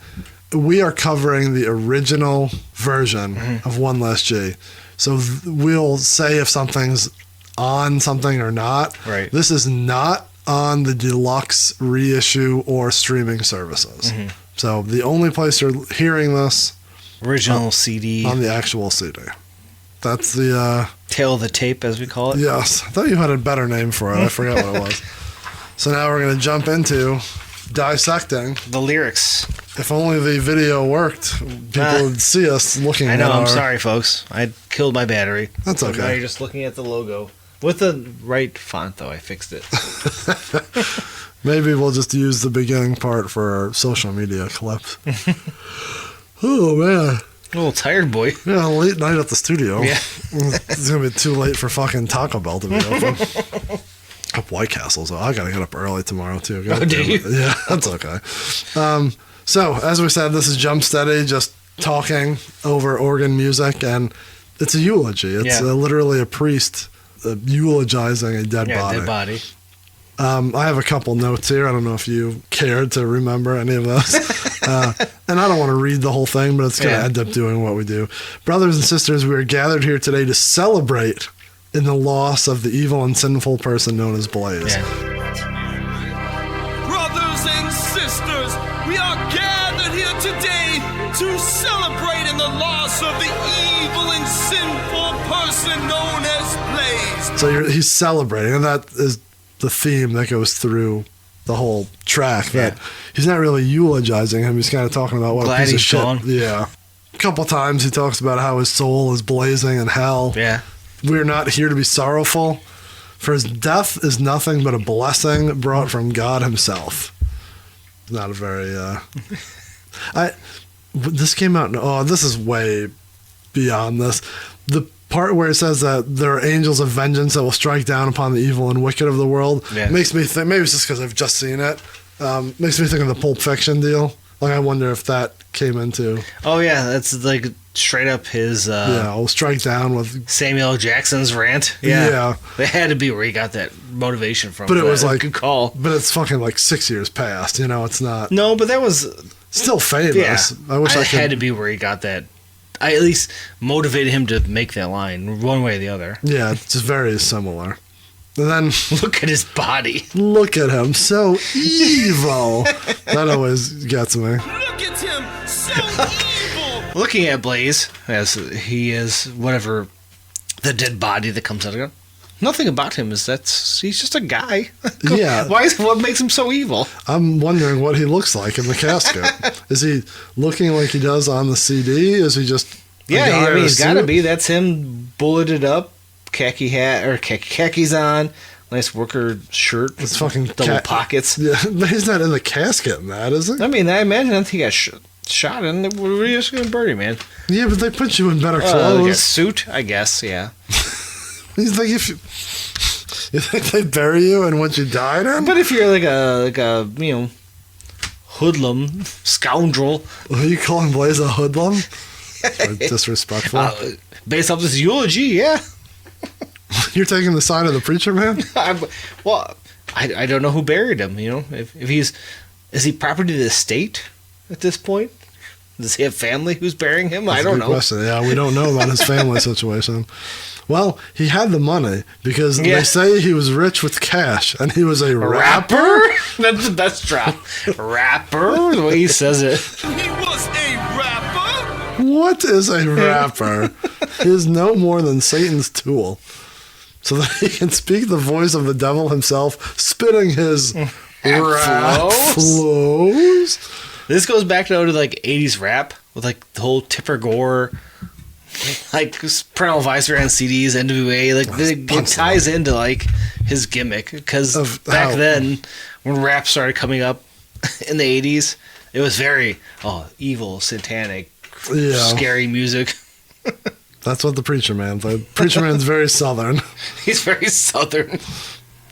we are covering the original version of One Less G. So we'll say if something's on something or not. Right. This is not on the deluxe reissue or streaming services. So the only place you're hearing this original CD on the actual CD. That's the tail of the tape, as we call it. Yes, I thought you had a better name for it. I forgot what it was. So now we're going to jump into dissecting the lyrics. If only the video worked, people would see us looking at it. I know, I'm sorry, folks. I killed my battery. That's okay. Now you're just looking at the logo. With the right font, though, I fixed it. Maybe we'll just use the beginning part for our social media clips. Oh, man. A little tired, boy. Yeah, late night at the studio. Yeah. It's going to be too late for fucking Taco Bell to be open. Up White Castle, so I got to get up early tomorrow, too. Oh, do you? Yeah, that's okay. So, as we said, this is Jumpsteady, just talking over organ music, and it's a eulogy. It's literally a priest eulogizing a dead body. Dead body. I have a couple notes here. I don't know if you cared to remember any of those. And I don't want to read the whole thing, but it's going to end up doing what we do. Brothers and sisters, we are gathered here today to celebrate in the loss of the evil and sinful person known as Blaze. Yeah. Brothers and sisters, we are gathered here today to celebrate in the loss of the evil and sinful person known as Blaze. So he's celebrating, and that is the theme that goes through the whole track. That he's not really eulogizing him. He's kind of talking about what Glad a piece of he's shit. gone. Yeah. A couple times he talks about how his soul is blazing in hell. Yeah. We're not here to be sorrowful, for his death is nothing but a blessing brought from God himself. Not a very, this came out, this is way beyond this. The part where it says that there are angels of vengeance that will strike down upon the evil and wicked of the world makes me think, maybe it's just because I've just seen it, makes me think of the Pulp Fiction deal. Like, I wonder if that came into... Oh, yeah, that's like straight up his... I'll strike down with... Samuel Jackson's rant. Yeah. It had to be where he got that motivation from. But it was like... Good call. But it's fucking like 6 years past, it's not... No, but that was... Still famous. Yeah. I wish I could... had to be where he got that. I at least motivated him to make that line, one way or the other. Yeah, it's just very similar. And then... Look at his body. Look at him, so evil. That always gets me. Look at him, so evil. Looking at Blaze, as he is whatever the dead body that comes out of him, nothing about him is he's just a guy. Yeah. What makes him so evil? I'm wondering what he looks like in the casket. Is he looking like he does on the CD? Is he just... Yeah, he's got to be. That's him bulleted up. Khaki hat or khakis on, nice worker shirt. It's fucking double pockets. Yeah, but he's not in the casket in that, is he? I mean, I imagine he got shot in. We're just gonna bury him, man. Yeah, but they put you in better clothes. Like a suit, I guess. Yeah. He's like, you think they bury you in what you died in? But if you're like a hoodlum scoundrel, are you calling Blaze a hoodlum? Disrespectful. Based off this eulogy, yeah. You're taking the side of the Preacherman? I don't know who buried him. If is he property of the state at this point? Does he have family who's burying him? That's I don't know. Question. Yeah, we don't know about his family situation. Well, he had the money because they say he was rich with cash, and he was a rapper. That's the best drop. Rapper, the way he says it. He was a rapper. What is a rapper? He is no more than Satan's tool, so that he can speak the voice of the devil himself, spitting his rap flows. This goes back to like 80s rap with like the whole Tipper Gore, like Parental Advisory on CDs, NWA. Like it ties into like his gimmick because back then when rap started coming up in the 80s, it was very evil, satanic, scary music. That's what the Preacherman played. Preacherman's very southern. He's very southern.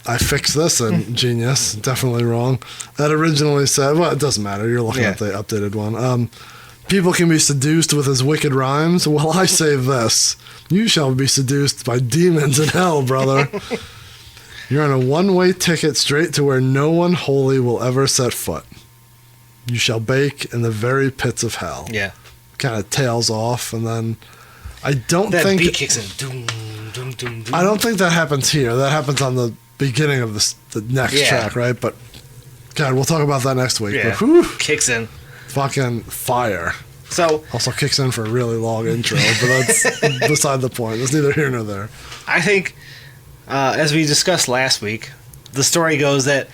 I fixed this in Genius. Definitely wrong. That originally said, well, it doesn't matter. You're looking at the updated one. People can be seduced with his wicked rhymes. Well, I say this. You shall be seduced by demons in hell, brother. You're on a one-way ticket straight to where no one holy will ever set foot. You shall bake in the very pits of hell. Yeah. Kind of tails off, and then I don't that think... beat kicks in. Doom, doom, doom, doom. I don't think that happens here. That happens on the beginning of the next track, right? But God, we'll talk about that next week. Yeah, but, kicks in. Fucking fire. So also kicks in for a really long intro, but that's beside the point. It's neither here nor there. I think, as we discussed last week, the story goes that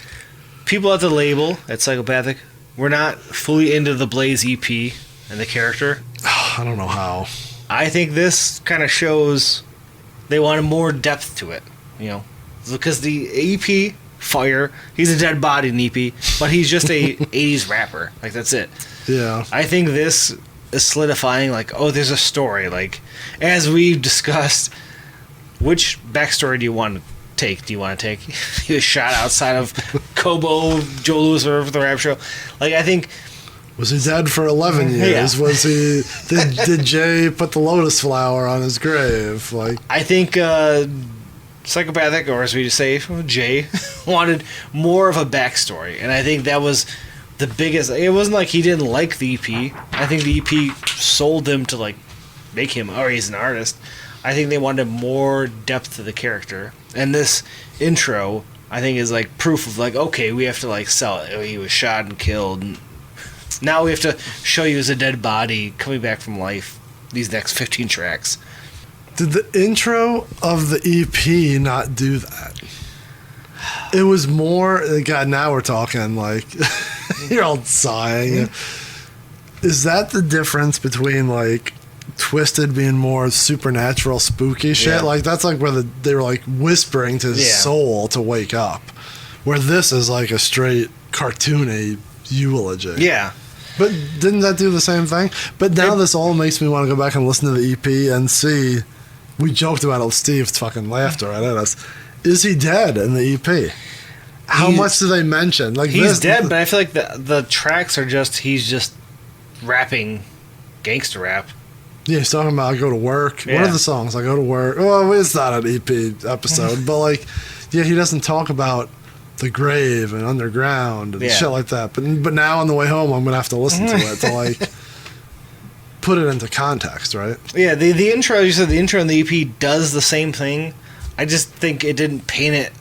people at the label at Psychopathic were not fully into the Blaze EP and the character. I don't know how. I think this kind of shows they wanted more depth to it, because the EP, fire, he's a dead body in EP, but he's just a 80s rapper. Like, that's it. Yeah. I think this is solidifying, like, there's a story. Like, as we've discussed, which backstory do you want to take? Do you want to take? He was shot outside of Kobo, Joe Louis, or the rap show. Like, I think... Was he dead for 11 years? Yeah. Was he... Did Jay put the lotus flower on his grave? Like, I think... Psychopathic, or as we say, Jay, wanted more of a backstory. And I think that was the biggest... It wasn't like he didn't like the EP. I think the EP sold them to, like, make him... he's an artist. I think they wanted more depth to the character. And this intro, I think, is like proof of like, okay, we have to like sell it. He was shot and killed. And now we have to show you as a dead body coming back from life. These next 15 tracks. Did the intro of the EP not do that? It was more. God, now we're talking like you're all sighing. Is that the difference between like Twisted being more supernatural, spooky shit? Yeah. Like that's like where they were like whispering to his soul to wake up. Where this is like a straight cartoony eulogy. Yeah. But didn't that do the same thing? But now this all makes me want to go back and listen to the EP and see. We joked about it. Steve's fucking laughed right at us. Is he dead in the EP? How much do they mention? Like he's dead, but I feel like the tracks are just he's just rapping gangster rap. Yeah, he's talking about I go to work. Yeah. What are the songs? I go to work. Well, it's not an EP episode, but like, yeah, he doesn't talk about the grave and underground and shit like that. But now on the way home, I'm gonna have to listen to it to like put it into context, right? Yeah, the intro. You said the intro in the EP does the same thing. I just think it didn't paint it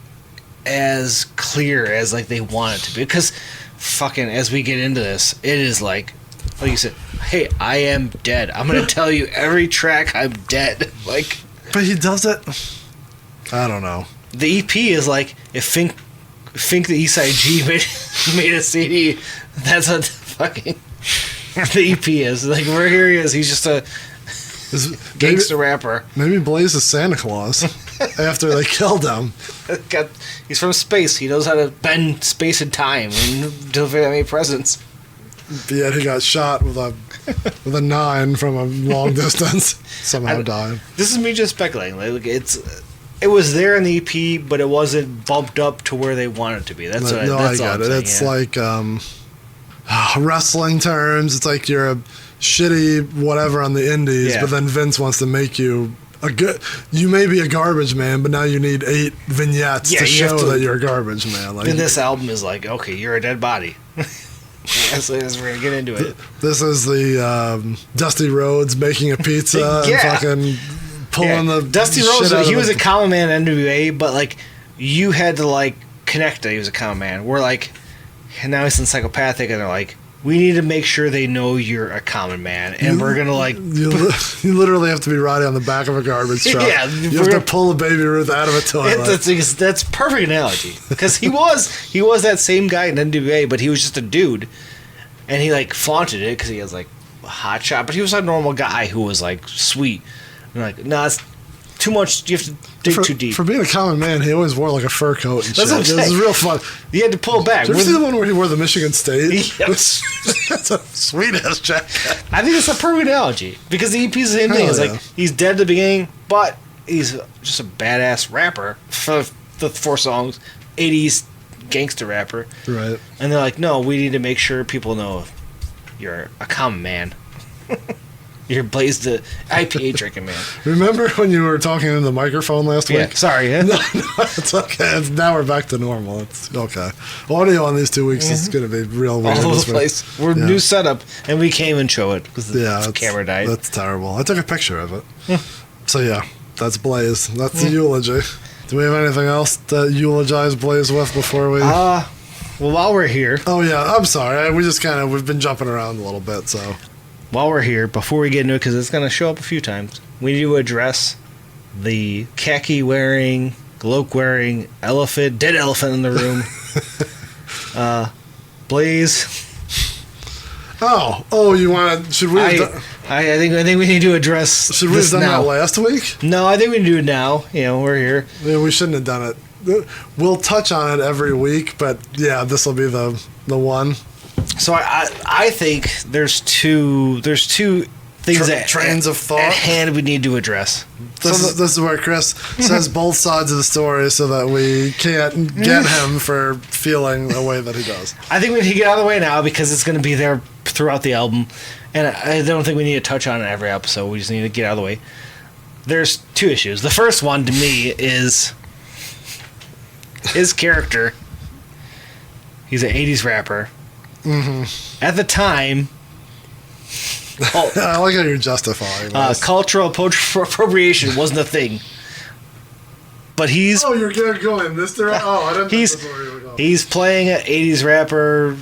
as clear as like they want it to be, because fucking as we get into this, it is like you said, hey, I am dead. I'm gonna tell you every track I'm dead. Like, but he does it. I don't know. The EP is like if Fink the Eastside G made a CD. That's what fucking the EP is. Like where here he is. He's just a gangster rapper. Maybe Blaze is Santa Claus after they killed him. He's from space. He knows how to bend space and time and deliver that many presents. But yet he got shot with a 9 from a long distance. Somehow died. This is me just speculating. Like it was there in the EP, but it wasn't bumped up to where they want it to be. That's what I get it. It's like wrestling terms. It's like you're a shitty whatever on the indies, but then Vince wants to make you you may be a garbage man, but now you need 8 vignettes to show that you're a garbage man. Like, and this album is like, okay, you're a dead body. As we're gonna get into it. This is the Dusty Rhodes making a pizza and fucking pulling the Dusty Rhodes. He was a common man in NWA, but like you had to like connect that he was a common man. We're like, and now he's in Psychopathic, and they're like, we need to make sure they know you're a common man, and we're gonna like. You literally have to be riding on the back of a garbage truck. Yeah, you have to pull a Baby Ruth out of a toilet. That's perfect analogy, because he was that same guy in NWA, but he was just a dude, and he like flaunted it because he has like a hot shot, but he was a normal guy who was like sweet. And like, nah, it's too much. You have to dig too deep. For being a common man, he always wore like a fur coat and shit. It was real fun. You had to pull back. Did you ever see the one where he wore the Michigan State? Yes. That's a sweet ass jacket. I think it's a perfect analogy, because the EP's the same thing. It's like he's dead at the beginning, but he's just a badass rapper for the 4 songs, 80s gangster rapper. Right. And they're like, no, we need to make sure people know you're a common man. You're Blaze the IPA drinking man. Remember when you were talking in the microphone last week? Sorry. Yeah. No, it's okay. Now we're back to normal. It's okay. Audio on these 2 weeks is going to be real weird. All over the place. We're new setup, and we can't even show it because the camera died. That's terrible. I took a picture of it. So yeah, that's Blaze. That's the eulogy. Do we have anything else to eulogize Blaze with before we... Well, while we're here... Oh yeah, I'm sorry. We've been jumping around a little bit, so... While we're here, before we get into it, because it's going to show up a few times, we need to address the khaki-wearing, gloke-wearing dead elephant in the room. Blaze. Oh, you want to... Should we... I think we need to address. Should we have done that last week? No, I think we can do it now. We're here. Yeah, we shouldn't have done it. We'll touch on it every week, but yeah, this will be the one. So I think there's two things trains of thought at hand we need to address. This is where Chris says both sides of the story so that we can't get him for feeling the way that he does. I think we need to get out of the way now because it's going to be there throughout the album, and I don't think we need to touch on it every episode. We just need to get out of the way. There's 2 issues. The first one to me is his character. He's an 80s rapper. Mm-hmm. At the time, I like how you're justifying this. Cultural appropriation wasn't a thing. But he's... Oh, you're going, Mr. Oh, I didn't think that's where you were going. He's playing an 80s rapper,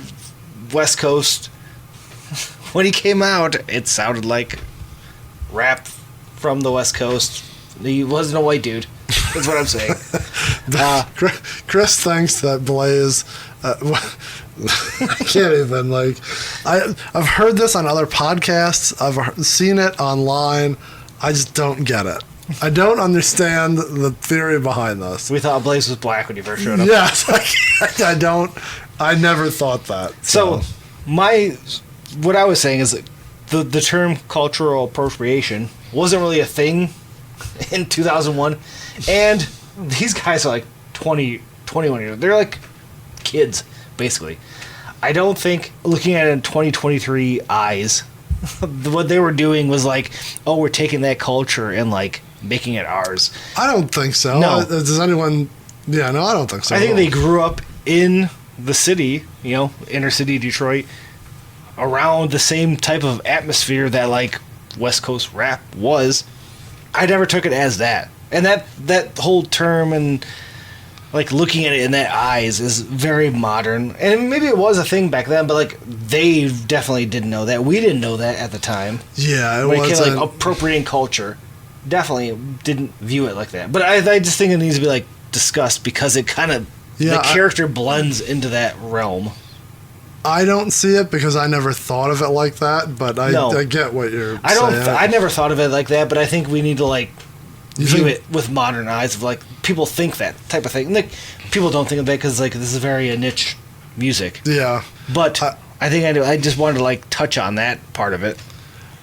West Coast. When he came out, it sounded like rap from the West Coast. He wasn't a white dude. That's what I'm saying. Chris thinks that Blaze... I can't even, like... I've heard this on other podcasts. I've seen it online. I just don't get it. I don't understand the theory behind this. We thought Blaze was black when he first showed up. Yes, I never thought that. So what I was saying is that the term cultural appropriation wasn't really a thing in 2001, and these guys are like 20, 21 years. They're like kids, basically. I don't think, looking at it in 2023 eyes, what they were doing was like, oh, we're taking that culture and like making it ours. I don't think so. No. Does anyone... Yeah, no, I don't think so. I think they grew up in the city, inner city Detroit, around the same type of atmosphere that like West Coast rap was. I never took it as that. And that whole term and like looking at it in that eyes is very modern. And maybe it was a thing back then, but like they definitely didn't know that. We didn't know that at the time. Yeah, it was wasn't... like appropriating culture. Definitely didn't view it like that. But I just think it needs to be like discussed because it kind of the character blends into that realm. I don't see it because I never thought of it like that, but I get what you're saying. I never thought of it like that, but I think we need to like view it with modern eyes of like people think that type of thing. And, like people don't think of that because like this is very a niche music. Yeah, but I think I do. I just wanted to like touch on that part of it.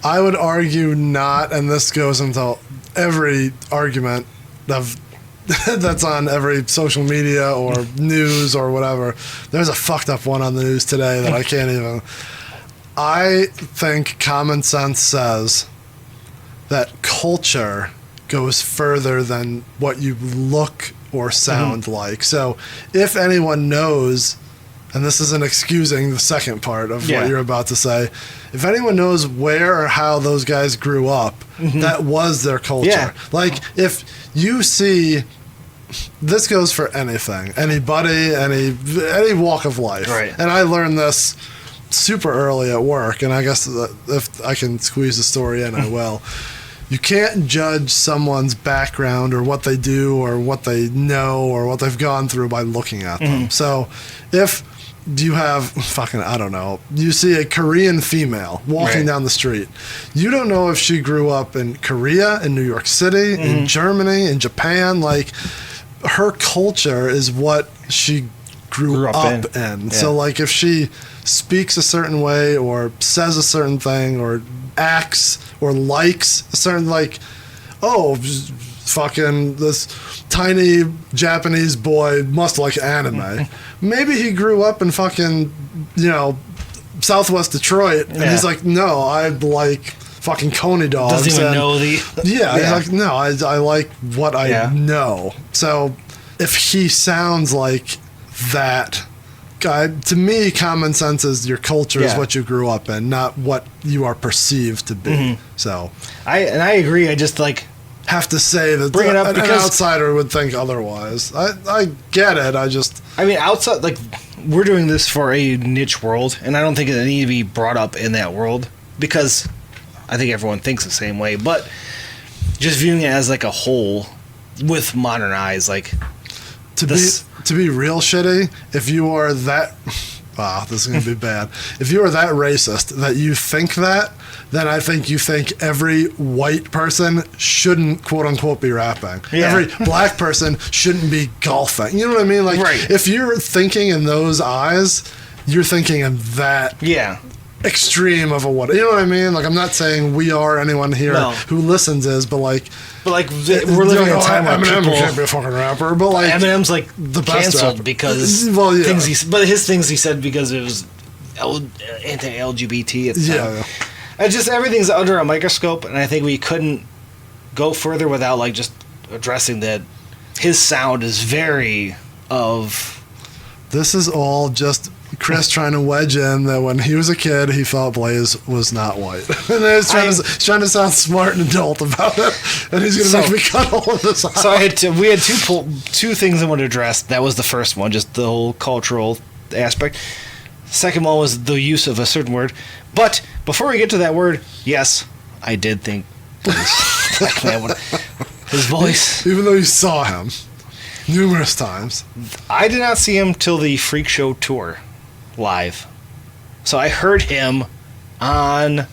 I would argue not, and this goes into every argument of that's on every social media or news or whatever. There's a fucked up one on the news today that I can't even... I think common sense says that culture goes further than what you look or sound like. So if anyone knows, and this isn't excusing the second part of what you're about to say, if anyone knows where or how those guys grew up, that was their culture. Yeah. Like if you see... This goes for anything, anybody, any walk of life. Right. And I learned this super early at work, and I guess if I can squeeze the story in, I will. You can't judge someone's background or what they do or what they know or what they've gone through by looking at them. So if you have I don't know, you see a Korean female walking down the street, you don't know if she grew up in Korea, in New York City, in Germany, in Japan. Like, her culture is what she grew up in. Yeah. So like if she speaks a certain way or says a certain thing or acts or likes a certain, like, oh, fucking this tiny Japanese boy must like anime. Maybe he grew up in fucking, Southwest Detroit, and he's like, no, I like fucking Coney dogs. Doesn't even know the... Yeah, he's like, no, I like what I know. So if he sounds like that guy, to me, common sense is your culture is what you grew up in, not what you are perceived to be. So I agree. I just like have to say that bring it up an because outsider would think otherwise. I get it. I mean, outside, like, we're doing this for a niche world, and I don't think it needs to be brought up in that world because I think everyone thinks the same way. But just viewing it as like a whole with modern eyes, like to be real shitty, if you are that... Wow, this is going to be bad. If you are that racist that you think that, then I think you think every white person shouldn't, quote unquote, be rapping. Yeah. Every black person shouldn't be golfing. You know what I mean? Like, if you're thinking in those eyes, you're thinking in that extreme of a what. You know what I mean? Like, I'm not saying we are anyone here who listens is, but like we're living in a time where Eminem can't be a fucking rapper, but like Eminem's like the canceled because his things he said because it was anti-LGBT at the time. And just everything's under a microscope, and I think we couldn't go further without like just addressing that his sound is very of... This is all just Chris trying to wedge in that when he was a kid, he thought Blaze was not white. And then he's trying to sound smart and adult about it. And he's going to make me cut all of this out. So we had two things I wanted to address. That was the first one, just the whole cultural aspect. Second one was the use of a certain word. But before we get to that word, yes, I did think Black Man, his voice. Even though you saw him numerous times. I did not see him till the Freak Show tour live. So I heard him on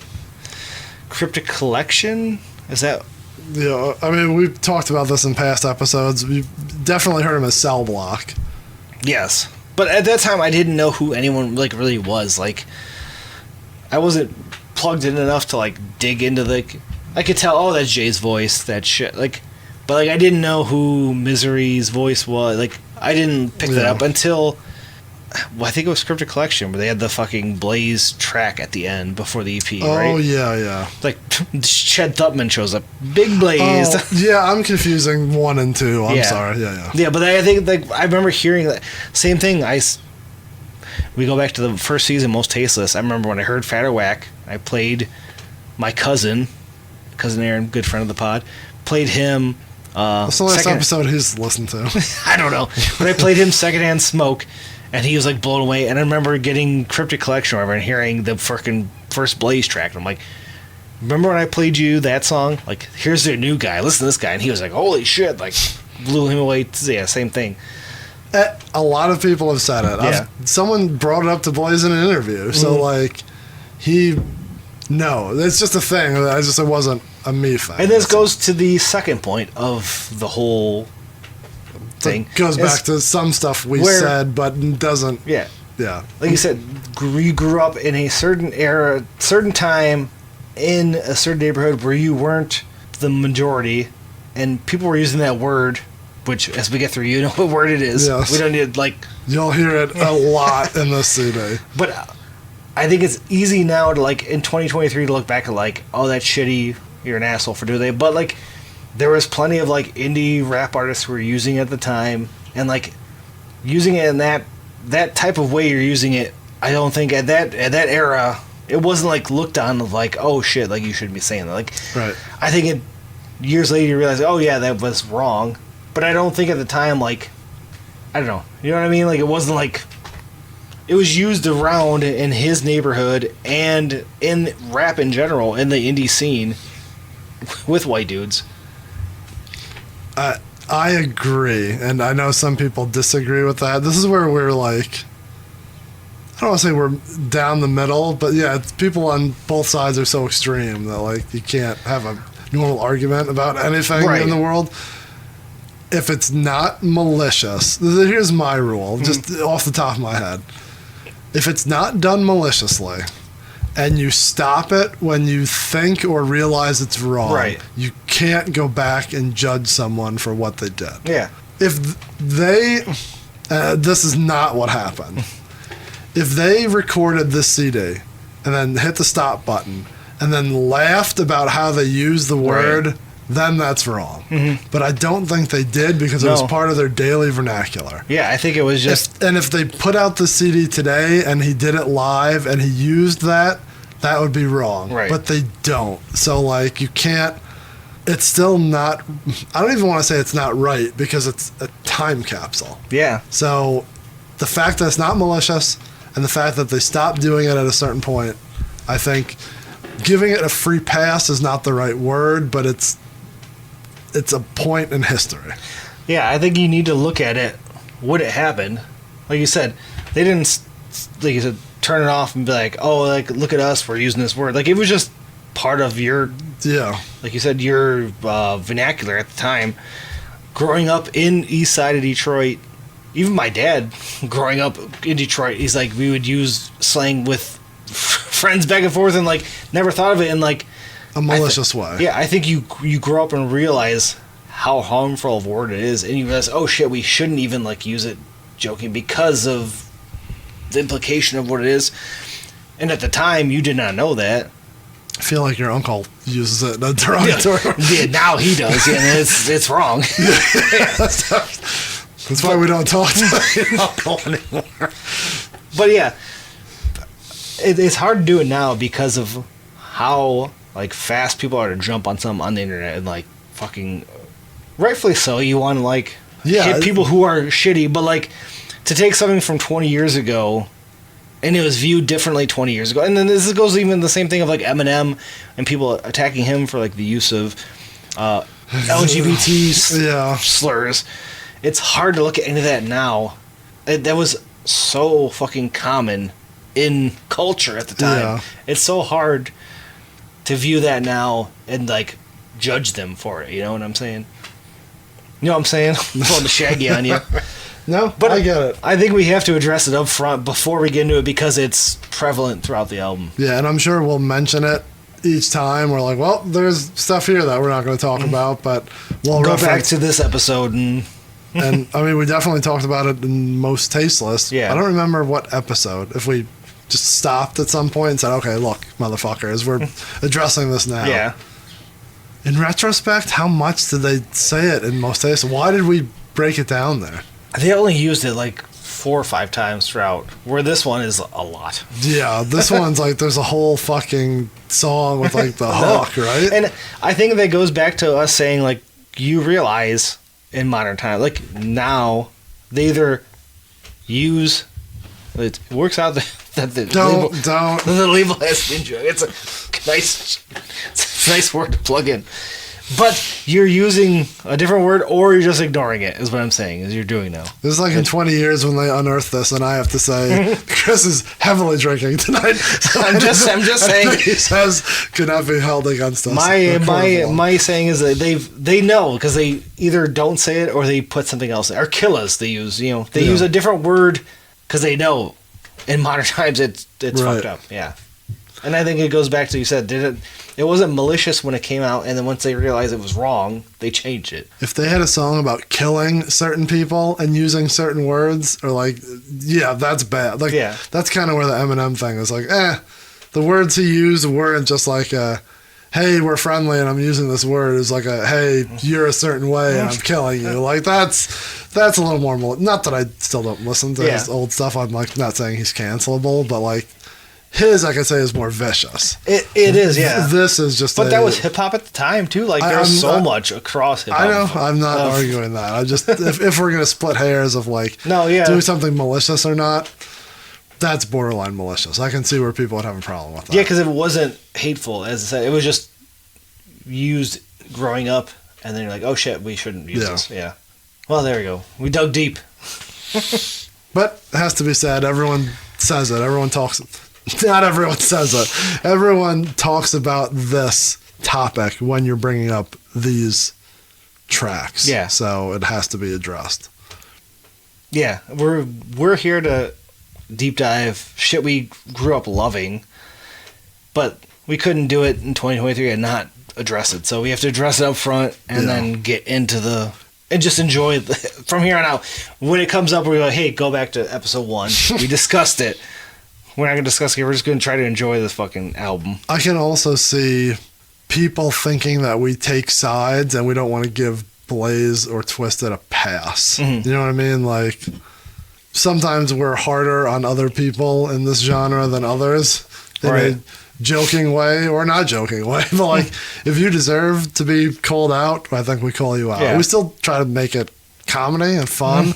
Cryptic Collection. Is that? Yeah, I mean, we've talked about this in past episodes. We definitely heard him as Cell Block. Yes. But at that time, I didn't know who anyone like really was. Like, I wasn't plugged in enough to like dig into the. I could tell, oh, that's Jay's voice, that shit. Like, but like I didn't know who Misery's voice was. Like, I didn't pick that up until. Well, I think it was Cryptic Collection where they had the fucking Blaze track at the end before the EP, right? Oh, yeah. Like, Chet Thupman shows up. Big Blaze. Oh, yeah, I'm confusing 1 and 2. I'm sorry. Yeah. Yeah, but I think, like, I remember hearing that same thing. We go back to the first season, Most Tasteless. I remember when I heard Fatter Whack, I played my cousin Aaron, good friend of the pod, played him. That's the last episode he's listened to. I don't know. But I played him Secondhand Smoke. And he was like blown away. And I remember getting Cryptic Collection over and hearing the fucking first Blaze track. And I'm like, remember when I played you that song? Like, here's their new guy. Listen to this guy. And he was like, holy shit. Like, blew him away. Yeah, same thing. A lot of people have said it. Yeah. Someone brought it up to Blaze in an interview. So, like, no, it's just a thing. It wasn't a me thing. And this goes to the second point of the whole thing. It goes back to some stuff we said, but doesn't. Yeah. Yeah. Like you said, you grew up in a certain era, certain time, in a certain neighborhood where you weren't the majority, and people were using that word, which, as we get through, you know what word it is. Yes. We don't need, like... You'll hear it a lot in this CD. But I think it's easy now to, like, in 2023 to look back at, like, oh, that's shitty, you're an asshole for doing that. But, like... There was plenty of, like, indie rap artists who were using it at the time. And, like, using it in that type of way you're using it, I don't think at that era, it wasn't, like, looked on of, like, oh, shit, like, you shouldn't be saying that. Like, right. I think years later you realize, oh, yeah, that was wrong. But I don't think at the time, like, I don't know. You know what I mean? Like, it wasn't, like... It was used around in his neighborhood and in rap in general, in the indie scene, with white dudes. I agree, and I know some people disagree with that. This is where we're like, I don't want to say we're down the middle, but yeah, people on both sides are so extreme that like you can't have a normal argument about anything in the world. If it's not malicious, here's my rule, just off the top of my head. If it's not done maliciously, and you stop it when you think or realize it's wrong, you can't go back and judge someone for what they did. Yeah. If they, this is not what happened. If they recorded this CD and then hit the stop button and then laughed about how they used the word, then that's wrong. Mm-hmm. But I don't think they did because it was part of their daily vernacular. Yeah, I think it was just... If they put out the CD today and he did it live and he used that would be wrong. Right. But they don't. So, like, you can't... It's still not... I don't even want to say it's not right because it's a time capsule. Yeah. So, the fact that it's not malicious and the fact that they stopped doing it at a certain point, I think giving it a free pass is not the right word, but it's a point in history. Yeah, I think you need to look at it when it happened. Like you said, they didn't, like you said, turn it off and be like, oh, like, look at us, we're using this word. Like, it was just part of your, like you said, your vernacular at the time. Growing up in east side of Detroit, even my dad, growing up in Detroit, he's like, we would use slang with friends back and forth and, like, never thought of it in, like, a malicious way. Yeah, I think you grow up and realize how harmful of a word it is, and you realize, oh shit, we shouldn't even, like, use it joking because of the implication of what it is. And at the time, you did not know that. I feel like your uncle uses it in a derogatory way. Yeah, now he does, and it's wrong. That's why we don't talk to your uncle anymore. But yeah, it's hard to do it now because of how like fast people are to jump on something on the internet and like fucking rightfully so. You want to like hit people who are shitty, but like to take something from 20 years ago and it was viewed differently 20 years ago, and then this goes even the same thing of like Eminem and people attacking him for like the use of LGBT slurs. It's hard to look at any of that now. That was so fucking common in culture at the time. Yeah. It's so hard to view that now and like judge them for it. You know what I'm saying? You know what I'm saying? I'm pulling the shaggy on you. No, but I get it. I think we have to address it up front before we get into it because it's prevalent throughout the album. Yeah, and I'm sure we'll mention it each time. We're like, well, there's stuff here that we're not going to talk about, but we'll go back to this episode and I mean, we definitely talked about it in Most Tasteless. Yeah. I don't remember what episode. If we just stopped at some point and said, okay, look, motherfuckers, we're addressing this now. Yeah. In retrospect, how much did they say it in Most Tasteless? Why did we break it down there? They only used it like 4 or 5 times throughout, where this one is a lot. Yeah, this one's like there's a whole fucking song with like the hook, right? And I think that goes back to us saying like, you realize in modern time, like now, they either use it works out that the label has ninja. It's a nice word to plug in. But you're using a different word, or you're just ignoring it, is what I'm saying, is you're doing now. This is like in 20 years when they unearth this, and I have to say, Chris is heavily drinking tonight. So I'm just saying. He says could not be held against us. My saying is that they know, because they either don't say it, or they put something else in. Or killas they use, they use a different word, because they know in modern times it's fucked up, yeah. And I think it goes back to, you said, it wasn't malicious when it came out, and then once they realized it was wrong, they changed it. If they had a song about killing certain people and using certain words, or like, yeah, that's bad. Like, that's kind of where the Eminem thing is like, the words he used weren't just like hey, we're friendly and I'm using this word. It's like hey, you're a certain way and I'm killing you. Like, that's a little more, not that I still don't listen to his old stuff. I'm like, not saying he's cancelable, but like, his, I could say, is more vicious. It is, yeah. This is just. But that was hip hop at the time too. Like, there's so much across hip hop. I know. I'm not arguing that. I just, if we're gonna split hairs of like, doing something malicious or not, that's borderline malicious. I can see where people would have a problem with that. Yeah, because it wasn't hateful, as I said. It was just used growing up, and then you're like, oh shit, we shouldn't use this. Yeah. Well, there we go. We dug deep. But it has to be said. Everyone says it. Everyone talks. Not everyone says it. Everyone talks about this topic when you're bringing up these tracks. Yeah. So it has to be addressed. Yeah, we're here to deep dive shit we grew up loving, but we couldn't do it in 2023 and not address it. So we have to address it up front and then get into and just enjoy it from here on out. When it comes up, we're like, hey, go back to episode 1. We discussed it. We're not going to discuss it. We're just going to try to enjoy this fucking album. I can also see people thinking that we take sides and we don't want to give Blaze or Twisted a pass. Mm-hmm. You know what I mean? Like, sometimes we're harder on other people in this genre than others in a joking way or not joking way. But like, if you deserve to be called out, I think we call you out. Yeah. We still try to make it comedy and fun,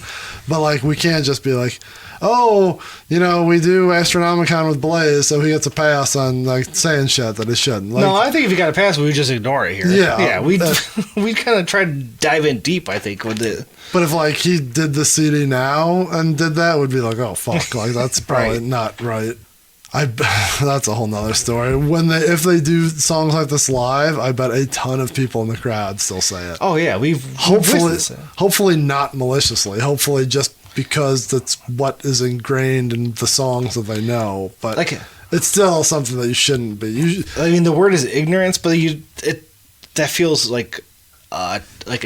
but like, we can't just be like, oh, we do Astronomicon with Blaze, so he gets a pass on like saying shit that he shouldn't. Like, no, I think if you got a pass, we would just ignore it here. Yeah, we kind of try to dive in deep, I think, with it. But if like he did the CD now and did that, we'd be like, oh fuck, like that's probably not right. That's a whole nother story. If they do songs like this live, I bet a ton of people in the crowd still say it. Oh yeah, we've hopefully not maliciously. Hopefully just because that's what is ingrained in the songs that they know. But like, it's still something that you shouldn't be. I mean, the word is ignorance, but that feels like a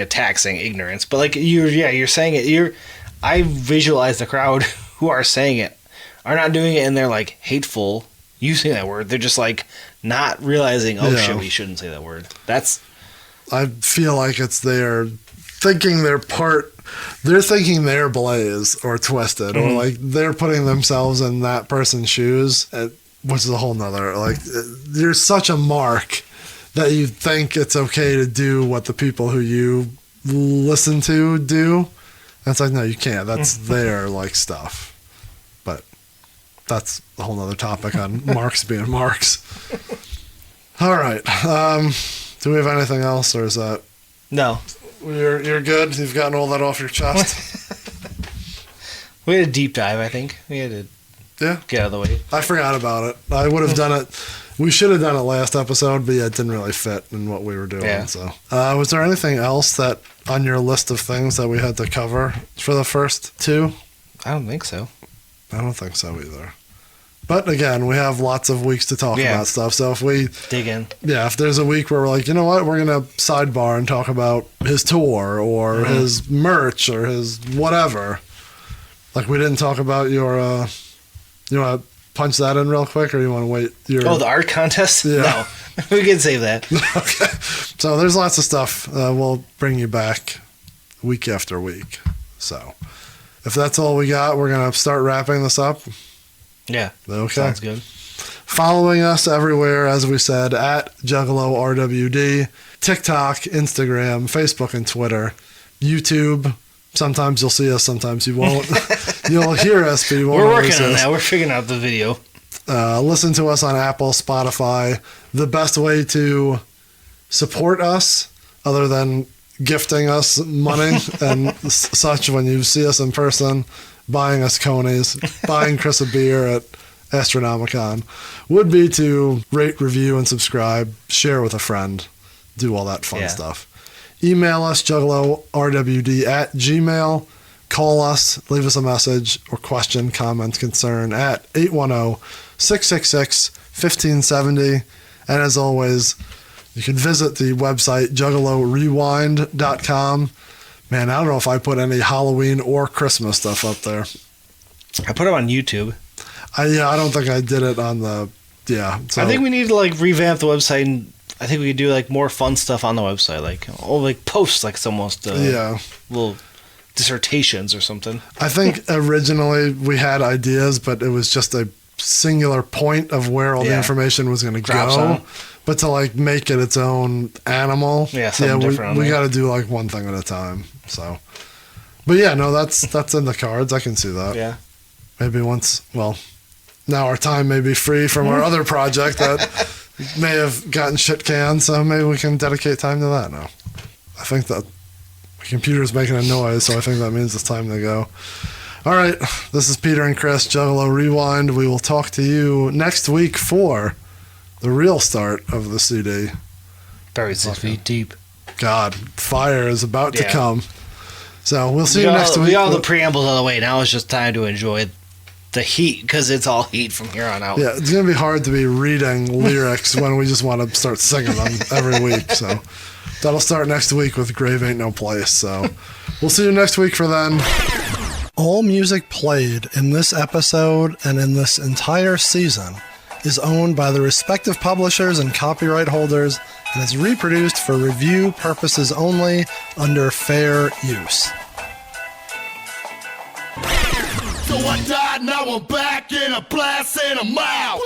taxing ignorance. But like you're saying it. I visualize the crowd who are saying it are not doing it, and they're like hateful using that word. They're just like not realizing, shit, we shouldn't say that word. I feel like it's they're thinking they're part they're thinking they're Blaze or Twisted, or like they're putting themselves in that person's shoes, which is a whole nother. Like, you're such a mark that you think it's okay to do what the people who you listen to do. And it's like, no, you can't. That's their like stuff. But that's a whole nother topic on marks being marks. All right. Do we have anything else, or is that? No. You're good? You've gotten all that off your chest? We had a deep dive, I think. We had to get out of the way. I forgot about it. I would have done it. We should have done it last episode, but yeah, it didn't really fit in what we were doing. Yeah. So, was there anything else that on your list of things that we had to cover for the first two? I don't think so. I don't think so either. But again, we have lots of weeks to talk about stuff. So if we dig in, if there's a week where we're like, you know what, we're gonna sidebar and talk about his tour or his merch or his whatever. Like, we didn't talk about your. You want to punch that in real quick, or you want to wait? The art contest? Yeah. No, we can save that. Okay. So there's lots of stuff. We'll bring you back week after week. So if that's all we got, we're gonna start wrapping this up. Yeah. Okay. Sounds good. Following us everywhere, as we said, at Juggalo RWD, TikTok, Instagram, Facebook, and Twitter, YouTube. Sometimes you'll see us, sometimes you won't. You'll hear us, but you won't. We're working on that. We're figuring out the video. Listen to us on Apple, Spotify. The best way to support us, other than gifting us money and such when you see us in person, buying us conies, buying Chris a beer at Astronomicon, would be to rate, review, and subscribe, share with a friend, do all that fun stuff. Email us, juggalorwd@gmail.com. Call us, leave us a message or question, comment, concern at 810-666-1570. And as always, you can visit the website juggalorewind.com. Man, I don't know if I put any Halloween or Christmas stuff up there. I put it on YouTube. I don't think I did it on the... Yeah. So. I think we need to revamp the website, and I think we could do more fun stuff on the website, posts, it's almost little dissertations or something. I think originally we had ideas, but it was just a singular point of where all the information was going to go. But to make it its own animal, different. We got to do one thing at a time. So, but that's in the cards. I can see that. Yeah. Maybe once. Well, now our time may be free from our other project that may have gotten shit canned, so maybe we can dedicate time to that now. I think that the computer's making a noise, so I think that means it's time to go. All right, this is Peter and Chris, Juggalo Rewind. We will talk to you next week for the real start of the CD. Buried 6 feet deep. God, fire is about to come. So we'll see you next week. We got all the preambles out of the way. Now it's just time to enjoy the heat, because it's all heat from here on out. Yeah, it's going to be hard to be reading lyrics when we just want to start singing them every week. So that'll start next week with Grave Ain't No Place. So we'll see you next week for then. All music played in this episode and in this entire season is owned by the respective publishers and copyright holders, and is reproduced for review purposes only under fair use. So I died, now I'm back in a blast in a mouth.